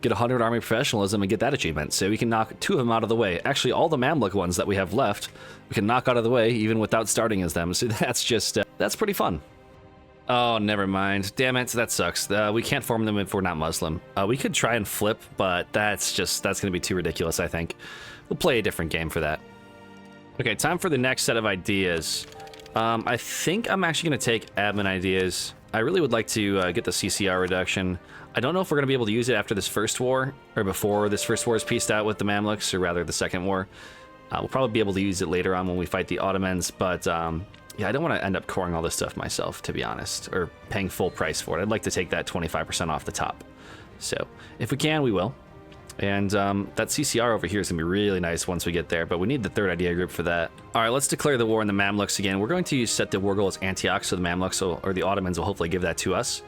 get 100 army professionalism and get that achievement. So we can knock 2 of them out of the way. Actually, all the Mamluk ones that we have left, we can knock out of the way even without starting as them. So that's just, that's pretty fun. Oh, never mind. Damn it, that sucks. We can't form them if we're not Muslim. We could try and flip, but that's going to be too ridiculous, I think. We'll play a different game for that. Okay, time for the next set of ideas. I think I'm actually going to take admin ideas. I really would like to get the CCR reduction. I don't know if we're going to be able to use it after this first war, or before this first war is pieced out with the Mamluks, or rather the second war. We'll probably be able to use it later on when we fight the Ottomans, but yeah, I don't want to end up coring all this stuff myself, to be honest, or paying full price for it. I'd like to take that 25% off the top. So if we can, we will. And that CCR over here is going to be really nice once we get there, but we need the 3rd idea group for that. All right, let's declare the war on the Mamluks again. We're going to set the war goal as Antioch, so the Mamluks or the Ottomans will hopefully give that to us.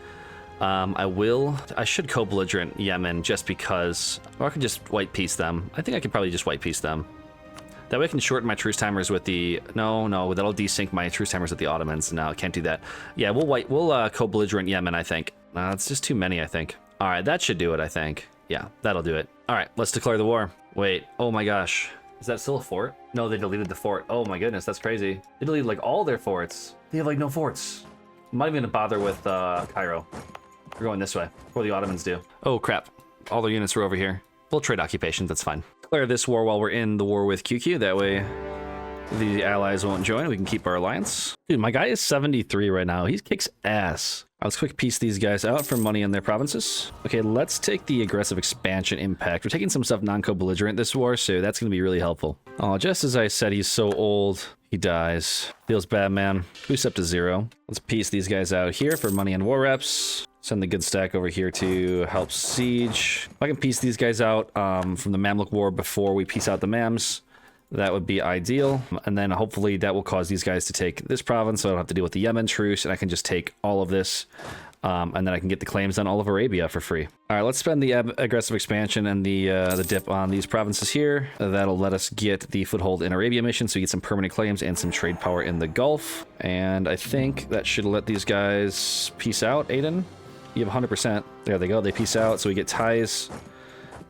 I should co-belligerent Yemen just because, or I could just white peace them. I think I could probably just white peace them. That way I can shorten my truce timers with the... No, that'll desync my truce timers with the Ottomans. No, I can't do that. Yeah, we'll co-belligerent Yemen, I think. It's just too many, I think. All right, that should do it, I think. Yeah, that'll do it. All right, let's declare the war. Wait, oh my gosh. Is that still a fort? No, they deleted the fort. Oh my goodness, that's crazy. They deleted like all their forts. They have like no forts. I'm not even gonna bother with Cairo. We're going this way, before the Ottomans do. Oh crap, all their units were over here. We'll trade occupations, that's fine. Declare this war while we're in the war with QQ, that way the allies won't join, we can keep our alliance. Dude, my guy is 73 right now, he kicks ass. Let's quick piece these guys out for money in their provinces. Okay, let's take the aggressive expansion impact. We're taking some stuff non-co-belligerent this war, so that's gonna be really helpful. Oh, just as I said, he's so old, he dies. Feels bad, man. Boost up to 0. Let's piece these guys out here for money and war reps. Send the good stack over here to help siege. If I can piece these guys out from the Mamluk War before we piece out the Mams, that would be ideal. And then hopefully that will cause these guys to take this province, so I don't have to deal with the Yemen truce, and I can just take all of this. And then I can get the claims on all of Arabia for free. All right, let's spend the aggressive expansion and the dip on these provinces here. That'll let us get the foothold in Arabia mission, so we get some permanent claims and some trade power in the Gulf. And I think that should let these guys peace out, Aden. You have 100%. There they go. They peace out. So we get ties.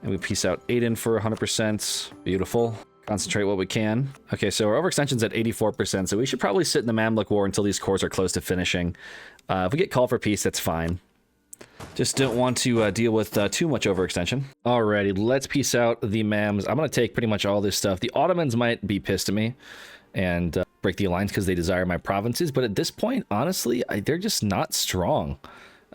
And we peace out Aden for 100%. Beautiful. Concentrate what we can. Okay, so our overextension's at 84%. So we should probably sit in the Mamluk War until these cores are close to finishing. If we get call for peace, that's fine. Just don't want to deal with too much overextension. Alrighty, let's peace out the Mams. I'm going to take pretty much all this stuff. The Ottomans might be pissed at me and break the alliance because they desire my provinces. But at this point, honestly, they're just not strong.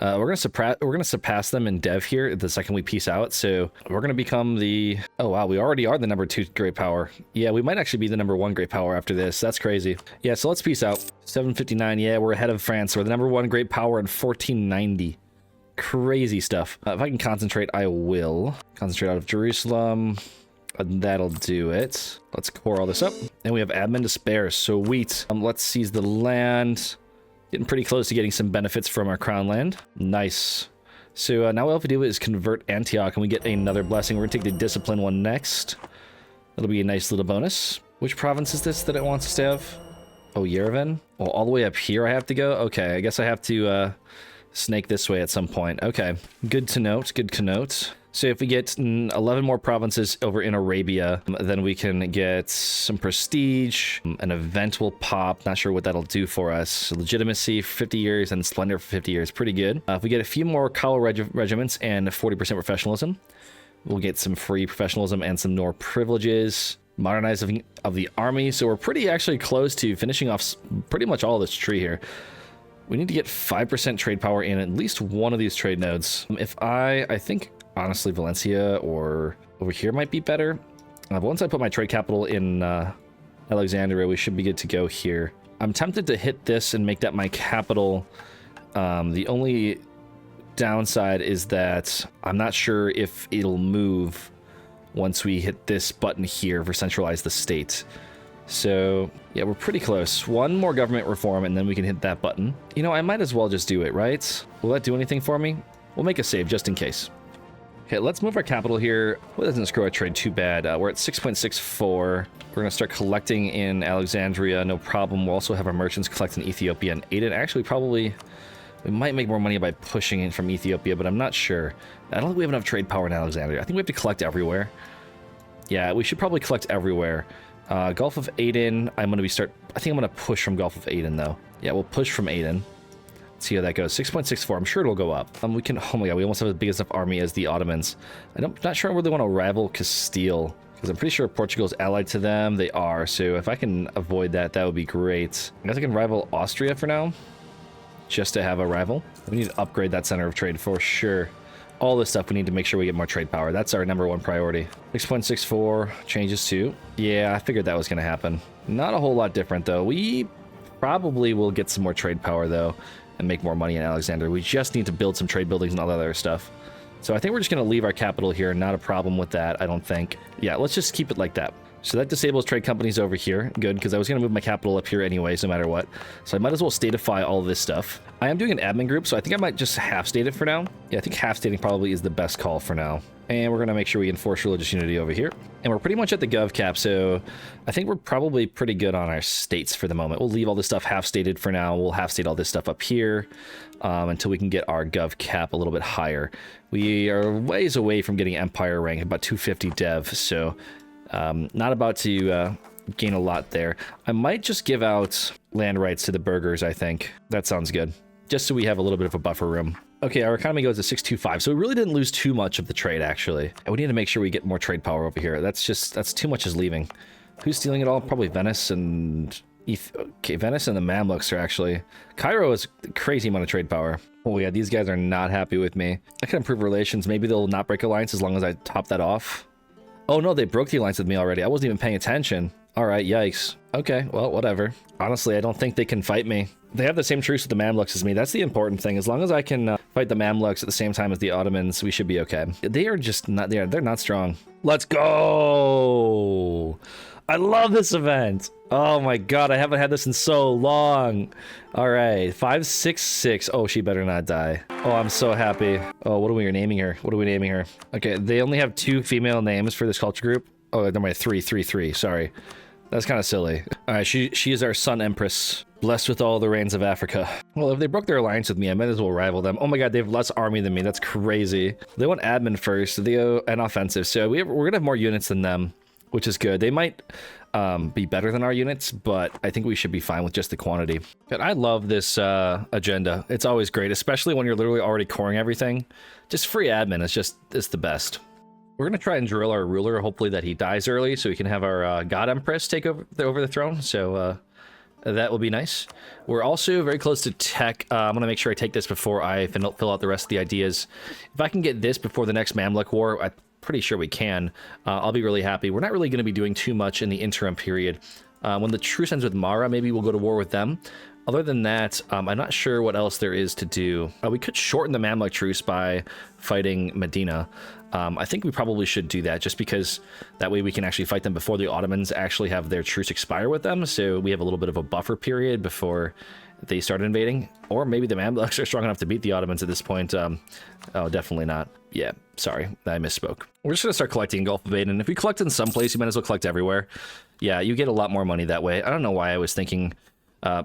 We're gonna surpass them in dev here the second we peace out. So we're gonna become the... Oh wow, we already are the #2 great power. Yeah, we might actually be the #1 great power after this. That's crazy. Yeah, so let's peace out. 759. Yeah, we're ahead of France. We're the #1 great power in 1490. Crazy stuff. If I can concentrate, I will. Concentrate out of Jerusalem. That'll do it. Let's core all this up. And we have admin to spare. Sweet. Let's seize the land. Getting pretty close to getting some benefits from our crown land. Nice. So now all we have to do is convert Antioch and we get another blessing. We're gonna take the discipline one next. That'll be a nice little bonus. Which province is this that it wants us to have? Oh, Yerevan? Oh, all the way up here I have to go? Okay, I guess I have to snake this way at some point. Okay, good to note, good to note. So if we get 11 more provinces over in Arabia, then we can get some prestige, an event will pop, not sure what that'll do for us. Legitimacy for 50 years and splendor for 50 years, pretty good. If we get a few more Kala regiments and 40% professionalism, we'll get some free professionalism and some more privileges. Modernizing of the army, so we're pretty actually close to finishing off pretty much all this tree here. We need to get 5% trade power in at least one of these trade nodes. If I think, honestly, Valencia or over here might be better. But once I put my trade capital in Alexandria, we should be good to go here. I'm tempted to hit this and make that my capital. The only downside is that I'm not sure if it'll move once we hit this button here for centralize the state. So, yeah, we're pretty close. One more government reform, and then we can hit that button. You know, I might as well just do it, right? Will that do anything for me? We'll make a save just in case. Okay, let's move our capital here. Well, that doesn't screw our trade too bad. We're at 6.64. We're going to start collecting in Alexandria, no problem. We'll also have our merchants collect in Ethiopia and Aden. Actually, probably, we might make more money by pushing in from Ethiopia, but I'm not sure. I don't think we have enough trade power in Alexandria. I think we have to collect everywhere. Yeah, we should probably collect everywhere. Gulf of Aden, I think I'm going to push from Gulf of Aden, though. Yeah, we'll push from Aden. Let's see how that goes. 6.64, I'm sure it'll go up. We can, oh my god, we almost have as big enough army as the Ottomans. I'm not sure where they want to rival Castile, because I'm pretty sure Portugal's allied to them. They are, so if I can avoid that, that would be great. I guess I can rival Austria for now, just to have a rival. We need to upgrade that center of trade for sure. All this stuff, we need to make sure we get more trade power. That's our #1 priority. 6.64 changes to. Yeah, I figured that was going to happen. Not a whole lot different, though. We probably will get some more trade power, though, and make more money in Alexander. We just need to build some trade buildings and all that other stuff. So I think we're just going to leave our capital here. Not a problem with that, I don't think. Yeah, let's just keep it like that. So that disables trade companies over here. Good, because I was going to move my capital up here anyways, no matter what. So I might as well statify all of this stuff. I am doing an admin group, so I think I might just half-state it for now. Yeah, I think half-stating probably is the best call for now. And we're going to make sure we enforce religious unity over here. And we're pretty much at the gov cap, so I think we're probably pretty good on our states for the moment. We'll leave all this stuff half-stated for now. We'll half-state all this stuff up here until we can get our gov cap a little bit higher. We are ways away from getting empire rank, about 250 dev, so not about to gain a lot there. I might just give out land rights to the burghers, I think. That sounds good. Just so we have a little bit of a buffer room. Okay, our economy goes to 625, so we really didn't lose too much of the trade, actually. And we need to make sure we get more trade power over here. That's too much is leaving. Who's stealing it all? Probably Venice and... Okay, Venice and the Mamluks are actually... Cairo is a crazy amount of trade power. Oh yeah, these guys are not happy with me. I can improve relations. Maybe they'll not break alliance as long as I top that off. Oh no, they broke the alliance with me already. I wasn't even paying attention. All right, yikes. Okay, well, whatever. Honestly, I don't think they can fight me. They have the same truce with the Mamluks as me. That's the important thing. As long as I can fight the Mamluks at the same time as the Ottomans, we should be okay. They are just not there. They're not strong. Let's go! I love this event. Oh my god, I haven't had this in so long. All right, 566. Oh, she better not die. Oh, I'm so happy. Oh, what are we naming her? What are we naming her? Okay, they only have 2 female names for this culture group. Oh, they're my 333. Sorry. That's kind of silly. All right, she is our Sun Empress, blessed with all the reigns of Africa. Well, if they broke their alliance with me, I might as well rival them. Oh my god, they have less army than me. That's crazy. They want admin first. They go an offensive. So we're going to have more units than them, which is good. They might be better than our units, but I think we should be fine with just the quantity. But I love this agenda. It's always great, especially when you're literally already coring everything. Just free admin is it's the best. We're going to try and drill our ruler, hopefully that he dies early, so we can have our God Empress take over the throne, so that will be nice. We're also very close to tech. I'm going to make sure I take this before I fill out the rest of the ideas. If I can get this before the next Mamluk War, I'm pretty sure we can. I'll be really happy. We're not really going to be doing too much in the interim period. When the truce ends with Mara, maybe we'll go to war with them. Other than that, I'm not sure what else there is to do. We could shorten the Mamluk truce by fighting Medina. I think we probably should do that just because that way we can actually fight them before the Ottomans actually have their truce expire with them. So we have a little bit of a buffer period before they start invading. Or maybe the Mamluks are strong enough to beat the Ottomans at this point. Oh, definitely not. Yeah, sorry, I misspoke. We're just going to start collecting in Gulf of Aden. If we collect in some place, you might as well collect everywhere. Yeah, you get a lot more money that way. I don't know why I was thinking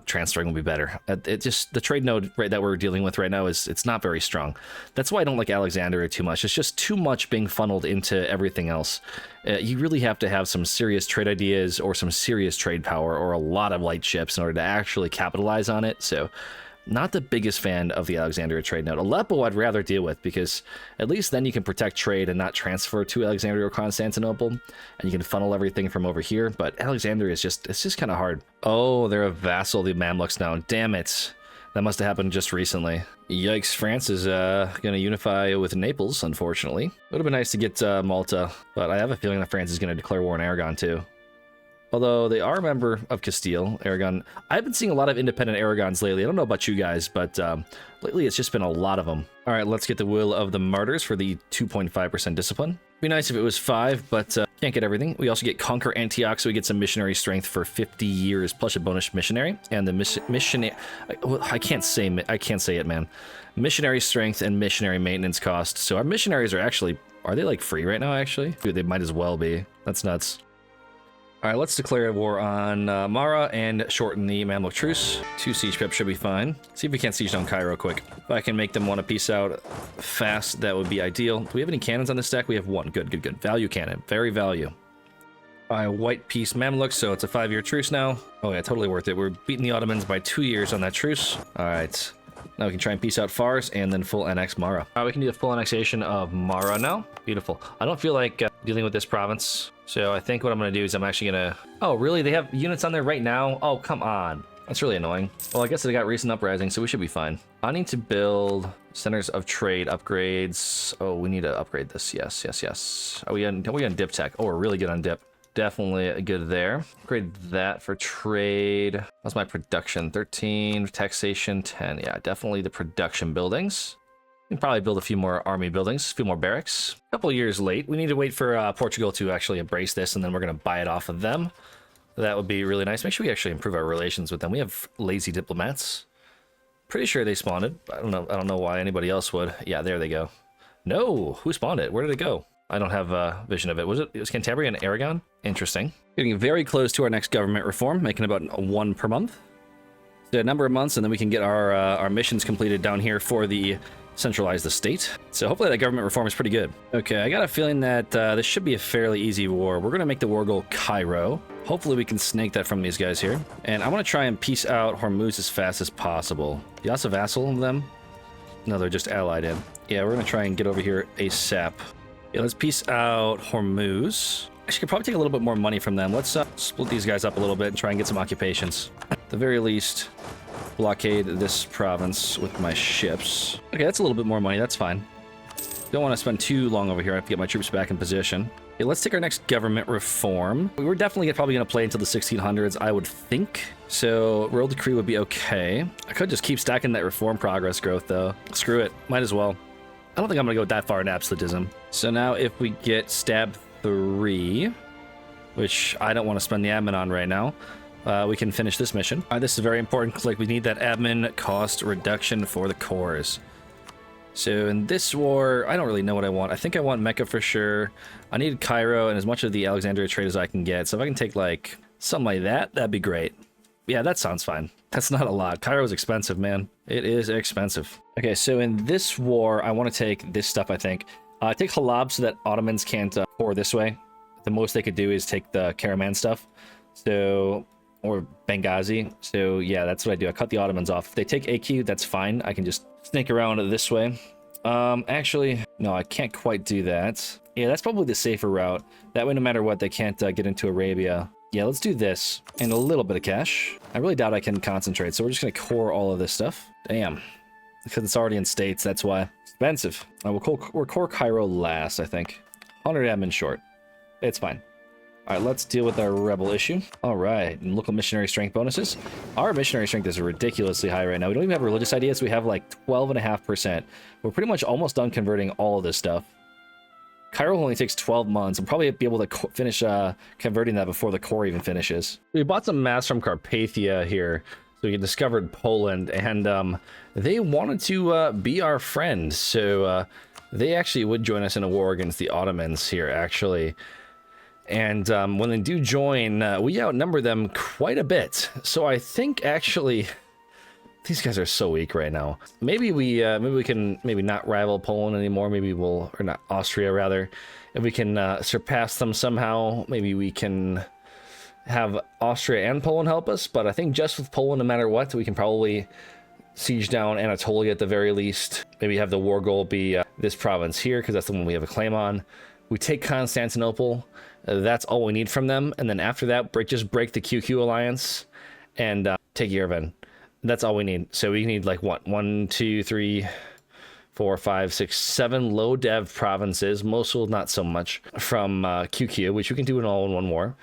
transferring will be better. It just, the trade node that we're dealing with right now it's not very strong. That's why I don't like Alexandria too much. It's just too much being funneled into everything else. You really have to have some serious trade ideas or some serious trade power or a lot of light ships in order to actually capitalize on it. So not the biggest fan of the Alexandria trade node. Aleppo I'd rather deal with because at least then you can protect trade and not transfer to Alexandria or Constantinople, and you can funnel everything from over here. But Alexandria is just kind of hard. Oh, they're a vassal of the Mamluks now. Damn it. That must have happened just recently. Yikes, France is going to unify with Naples, unfortunately. It would have been nice to get Malta, but I have a feeling that France is going to declare war on Aragon too. Although they are a member of Castile, Aragon. I've been seeing a lot of independent Aragons lately. I don't know about you guys, but lately it's just been a lot of them. All right, let's get the Will of the Martyrs for the 2.5% discipline. Be nice if it was 5, but can't get everything. We also get Conquer Antioch, so we get some missionary strength for 50 years, plus a bonus missionary. And the missionary... I can't say it, man. Missionary strength and missionary maintenance cost. So our missionaries are actually... Are they, like, free right now, actually? Dude, they might as well be. That's nuts. All right, let's declare war on Mara and shorten the Mamluk truce. 2 siege pips should be fine. See if we can't siege down Cairo quick. If I can make them want to peace out fast, that would be ideal. Do we have any cannons on this deck? We have 1. Good, good, good. Value cannon. Very value. All right, white peace Mamluks, so it's a 5-year truce now. Oh yeah, totally worth it. We're beating the Ottomans by 2 years on that truce. All right. Now we can try and peace out Fars and then full annex Mara. All right, we can do the full annexation of Mara now. Beautiful. I don't feel like dealing with this province. So I think what I'm going to do is I'm actually going to... Oh, really? They have units on there right now? Oh, come on. That's really annoying. Well, I guess they got recent uprising, so we should be fine. I need to build centers of trade upgrades. Oh, we need to upgrade this. Yes, yes, yes. Are we on dip tech? Oh, we're really good on dip. Definitely good there. Upgrade that for trade. What's my production? 13, taxation 10. Yeah, definitely the production buildings. We can probably build a few more army buildings, a few more barracks. A couple years late. We need to wait for Portugal to actually embrace this, and then we're going to buy it off of them. That would be really nice. Make sure we actually improve our relations with them. We have lazy diplomats. Pretty sure they spawned it. I don't know why anybody else would. Yeah, there they go. No, who spawned it? Where did it go? I don't have a vision of it. It was Cantabria and Aragon? Interesting. Getting very close to our next government reform, making about 1 per month. So a number of months, and then we can get our missions completed down here for the centralized estate. So hopefully that government reform is pretty good. Okay, I got a feeling that this should be a fairly easy war. We're going to make the war goal Cairo. Hopefully we can snake that from these guys here. And I want to try and peace out Hormuz as fast as possible. You also vassal of them? No, they're just allied in. Yeah, we're going to try and get over here ASAP. Yeah, let's peace out Hormuz. Actually, could probably take a little bit more money from them. Let's split these guys up a little bit and try and get some occupations. At the very least, blockade this province with my ships. Okay, that's a little bit more money. That's fine. Don't want to spend too long over here. I have to get my troops back in position. Okay, let's take our next government reform. We're definitely probably going to play until the 1600s, I would think. So, royal decree would be okay. I could just keep stacking that reform progress growth, though. Screw it. Might as well. I don't think I'm going to go that far in absolutism. So now if we get stab 3, which I don't want to spend the admin on right now, we can finish this mission. All right, this is very important. Click. We need that admin cost reduction for the cores. So in this war, I don't really know what I want. I think I want Mecca for sure. I need Cairo and as much of the Alexandria trade as I can get. So if I can take like something like that, that'd be great. Yeah, that sounds fine. That's not a lot. Cairo is expensive, man. It is expensive. Okay, so in this war, I want to take this stuff, I think. Take Halab so that Ottomans can't pour this way. The most they could do is take the Karaman stuff. So, or Benghazi. So yeah, that's what I do. I cut the Ottomans off. If they take AQ, that's fine. I can just snake around this way. Actually, no, I can't quite do that. Yeah, that's probably the safer route. That way, no matter what, they can't get into Arabia. Yeah, let's do this. And a little bit of cash. I really doubt I can concentrate, so we're just going to core all of this stuff. Damn. Because it's already in states, that's why. Expensive. We'll core Cairo last, I think. 100 admin short. It's fine. All right, let's deal with our rebel issue. All right, and local missionary strength bonuses. Our missionary strength is ridiculously high right now. We don't even have religious ideas. We have like 12.5%. We're pretty much almost done converting all of this stuff. Cairo only takes 12 months. I'll probably be able to finish converting that before the core even finishes. We bought some mass from Carpathia here. So we discovered Poland, and they wanted to be our friend. So they actually would join us in a war against the Ottomans here, actually. And when they do join, we outnumber them quite a bit. So I think, actually, these guys are so weak right now. Maybe we can not rival Poland anymore. Maybe we'll, or not, Austria rather. If we can surpass them somehow, maybe we can have Austria and Poland help us. But I think just with Poland, no matter what, we can probably siege down Anatolia at the very least. Maybe have the war goal be this province here, because that's the one we have a claim on. We take Constantinople. That's all we need from them. And then after that, just break the QQ alliance and take Yerevan. That's all we need. So we need like what? 1, 2, 3, 4, 5, 6, 7 low dev provinces. Mosul, not so much, from QQ, which we can do in all in one war.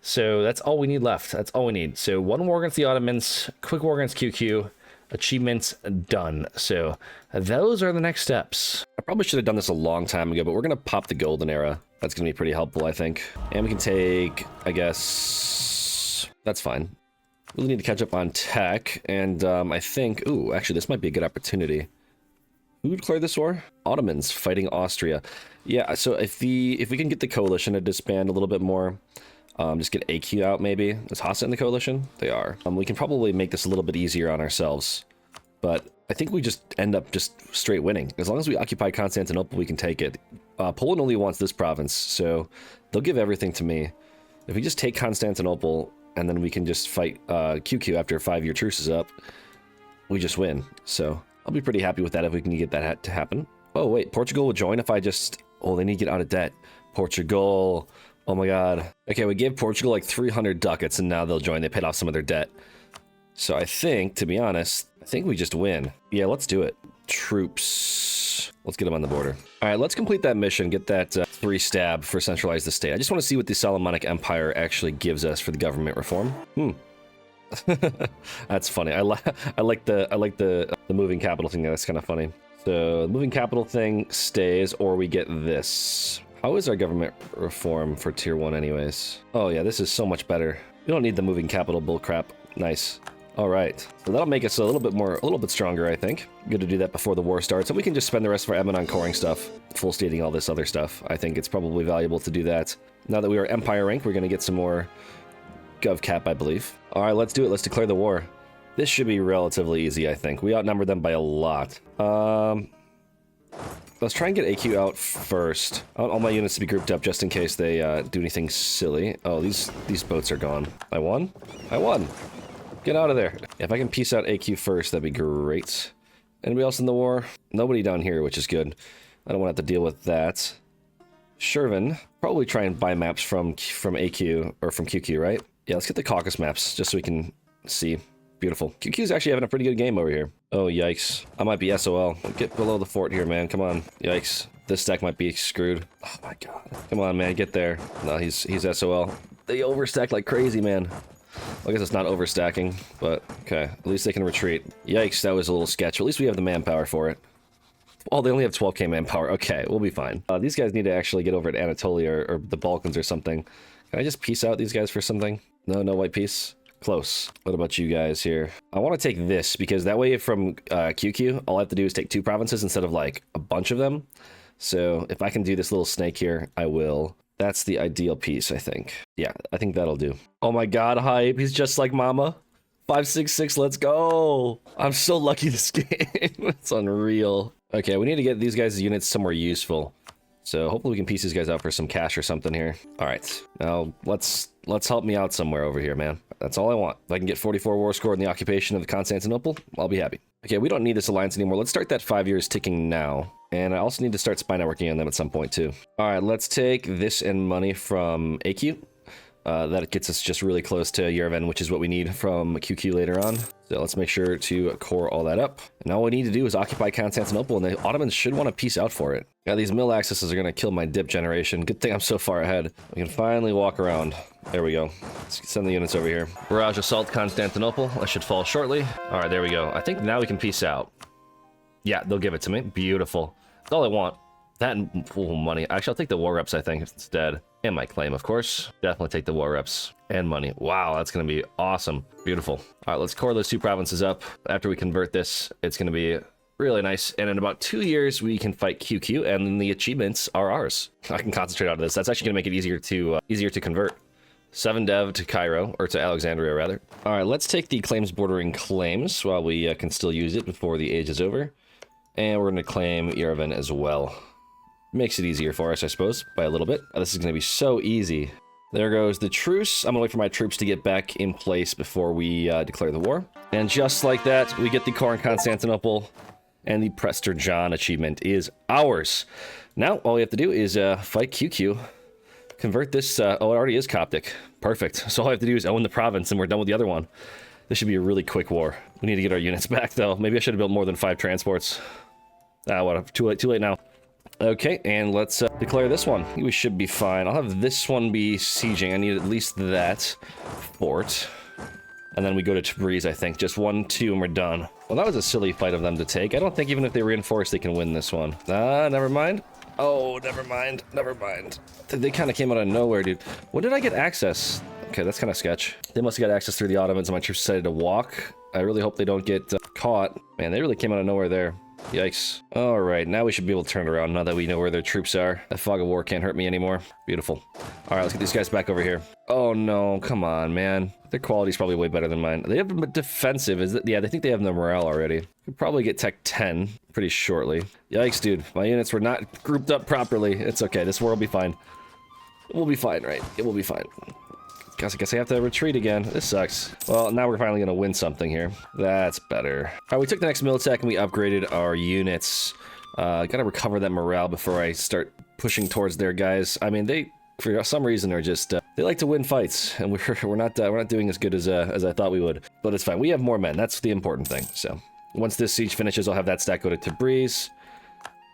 So that's all we need left. That's all we need. So one war against the Ottomans, quick war against QQ, achievements done. So those are the next steps. I probably should have done this a long time ago, but we're going to pop the golden era. That's going to be pretty helpful, I think. And we can take, I guess, that's fine. Really need to catch up on tech, and I think, ooh, actually, this might be a good opportunity. Who declared this war? Ottomans fighting Austria. Yeah, so if we can get the coalition to disband a little bit more, just get AQ out maybe. Is Hassa in the coalition? They are. We can probably make this a little bit easier on ourselves, but I think we just end up just straight winning. As long as we occupy Constantinople, we can take it. Poland only wants this province, so they'll give everything to me. If we just take Constantinople, and then we can just fight QQ after a 5-year truce is up, we just win. So I'll be pretty happy with that if we can get that to happen. Oh, wait, Portugal will join if I just... Oh, they need to get out of debt. Portugal. Oh my god. Okay, we gave Portugal like 300 ducats, and now they'll join. They paid off some of their debt. So I think, to be honest, I think we just win. Yeah, let's do it. Troops. Let's get them on the border. All right, let's complete that mission. Get that 3 stab for centralize the state. I just want to see what the Solomonic Empire actually gives us for the government reform. That's funny. I like the moving capital thing. That's kind of funny. So the moving capital thing stays, or we get this. How is our government reform for tier 1 anyways? Oh yeah, this is so much better. We don't need the moving capital bullcrap. Nice. All right, so that'll make us a little bit stronger, I think. Good to do that before the war starts, and we can just spend the rest of our Emon on coring stuff, full stating all this other stuff. I think it's probably valuable to do that. Now that we are Empire rank, we're going to get some more Gov Cap, I believe. All right, let's do it. Let's declare the war. This should be relatively easy, I think. We outnumber them by a lot. Let's try and get AQ out first. I want all my units to be grouped up just in case they do anything silly. Oh, these boats are gone. I won? I won! Get out of there. If I can piece out AQ first, that'd be great. Anybody else in the war? Nobody down here, which is good. I don't want to have to deal with that. Shervin. Probably try and buy maps from AQ, or from QQ, right? Yeah, let's get the Caucasus maps, just so we can see. Beautiful. QQ's actually having a pretty good game over here. Oh, yikes. I might be SOL. Get below the fort here, man. Come on. Yikes. This stack might be screwed. Oh my god. Come on, man. Get there. No, he's SOL. They overstack like crazy, man. I guess it's not overstacking, but okay. At least they can retreat. Yikes, that was a little sketch. At least we have the manpower for it. Oh, they only have 12k manpower. Okay, we'll be fine. These guys need to actually get over at Anatolia or the Balkans or something. Can I just piece out these guys for something? No white piece? Close. What about you guys here? I want to take this, because that way from QQ, all I have to do is take 2 provinces instead of like a bunch of them. So if I can do this little snake here, I will. That's the ideal piece, I think. Yeah, I think that'll do. Oh my god, hype. He's just like Mama. 566, let's go. I'm so lucky this game. It's unreal. Okay, we need to get these guys' units somewhere useful. So hopefully we can piece these guys out for some cash or something here. All right, now let's help me out somewhere over here, man. That's all I want. If I can get 44 war score in the occupation of Constantinople, I'll be happy. Okay, we don't need this alliance anymore. Let's start that 5 years ticking now. And I also need to start spy networking on them at some point too. All right, let's take this and money from AQ. That gets us just really close to Yerevan, which is what we need from QQ later on. So let's make sure to core all that up. And all we need to do is occupy Constantinople, and the Ottomans should want to piece out for it. Yeah, these mill accesses are going to kill my dip generation. Good thing I'm so far ahead. We can finally walk around. There we go. Let's send the units over here. Barrage assault Constantinople. That should fall shortly. All right, there we go. I think now we can piece out. Yeah, they'll give it to me. Beautiful. That's all I want. That and money. Actually, I'll take the war reps, I think, instead. And my claim, of course. Definitely take the war reps and money. Wow, that's going to be awesome. Beautiful. All right, let's core those 2 provinces up. After we convert this, it's going to be really nice. And in about 2 years, we can fight QQ, and then the achievements are ours. I can concentrate on this. That's actually going to make it easier to convert. 7 dev to Cairo, or to Alexandria, rather. All right, let's take the claims bordering claims while we can still use it before the age is over. And we're going to claim Yerevan as well. Makes it easier for us, I suppose, by a little bit. This is going to be so easy. There goes the truce. I'm going to wait for my troops to get back in place before we declare the war. And just like that, we get the core in Constantinople, and the Prester John achievement is ours. Now, all we have to do is fight QQ, convert this. Oh, it already is Coptic. Perfect. So all I have to do is own the province, and we're done with the other one. This should be a really quick war. We need to get our units back, though. Maybe I should have built more than 5 transports. Ah, what? Too late now. Okay, and let's declare this one. We should be fine. I'll have this one be sieging. I need at least that fort. And then we go to Tabriz, I think. Just 1, 2, and we're done. Well, that was a silly fight of them to take. I don't think even if they reinforce, they can win this one. Ah, never mind. Oh, never mind. Never mind. They kind of came out of nowhere, dude. When did I get access? Okay, that's kind of sketch. They must have got access through the Ottomans and my troops decided to walk. I really hope they don't get caught. Man, they really came out of nowhere there. Yikes. Alright, now we should be able to turn it around now that we know where their troops are. That fog of war can't hurt me anymore. Beautiful. Alright, let's get these guys back over here. Oh no, come on, man. Their quality's probably way better than mine. They have them defensive, is it? Yeah, they think they have the morale already. Could probably get Tech 10 pretty shortly. Yikes, dude. My units were not grouped up properly. It's okay, this war will be fine. We'll be fine, right? It will be fine. I guess I have to retreat again. This sucks. Well, now we're finally going to win something here. That's better. All right, we took the next Militech and we upgraded our units. Gotta recover that morale before I start pushing towards their guys. I mean, they, for some reason, are just, they like to win fights. And we're not doing as good as I thought we would. But it's fine. We have more men. That's the important thing. So once this siege finishes, I'll have that stack go to Tabriz.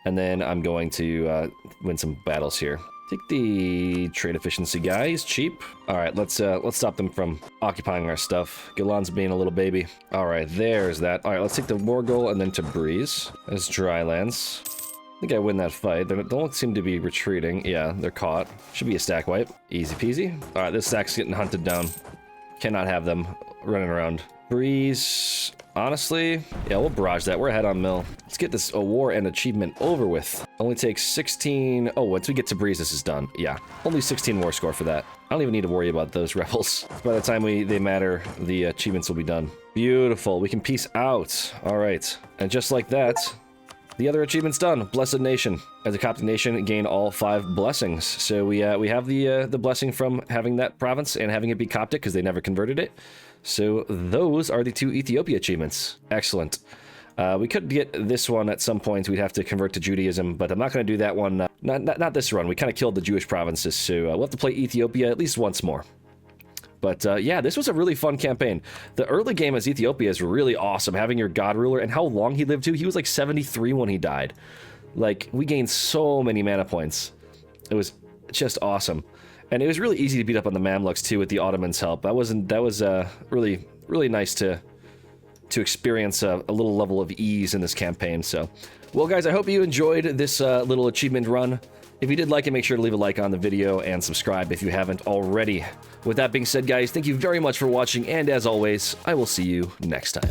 And then I'm going to win some battles here. Take the trade efficiency guy. He's cheap. All right, let's stop them from occupying our stuff. Gilan's being a little baby. All right, there's that. All right, let's take the war goal and then Tabriz as dry lands. I think I win that fight. They don't seem to be retreating. Yeah, they're caught. Should be a stack wipe. Easy peasy. All right, this stack's getting hunted down. Cannot have them running around. Breeze. Honestly, yeah, we'll barrage that. We're ahead on mill. Let's get this war and achievement over with. Only takes 16. Oh, once we get to Breeze, this is done. Yeah, only 16 war score for that. I don't even need to worry about those rebels. By the time they matter, the achievements will be done. Beautiful. We can peace out. All right, and just like that, the other achievement's done. Blessed Nation. As a Coptic nation, gain all 5 blessings. So we have the blessing from having that province and having it be Coptic because they never converted it. So those are the 2 Ethiopia achievements. Excellent. We could get this one at some point. We'd have to convert to Judaism, but I'm not going to do that one. Not this run. We kind of killed the Jewish provinces, so we'll have to play Ethiopia at least once more. But yeah, this was a really fun campaign. The early game as Ethiopia is really awesome, having your god ruler and how long he lived to. He was like 73 when he died. Like, we gained so many mana points. It was just awesome. And it was really easy to beat up on the Mamluks too with the Ottomans' help. That was really nice to experience a little level of ease in this campaign. So, well guys, I hope you enjoyed this little achievement run. If you did like it, make sure to leave a like on the video and subscribe if you haven't already. With that being said, guys, thank you very much for watching, and as always, I will see you next time.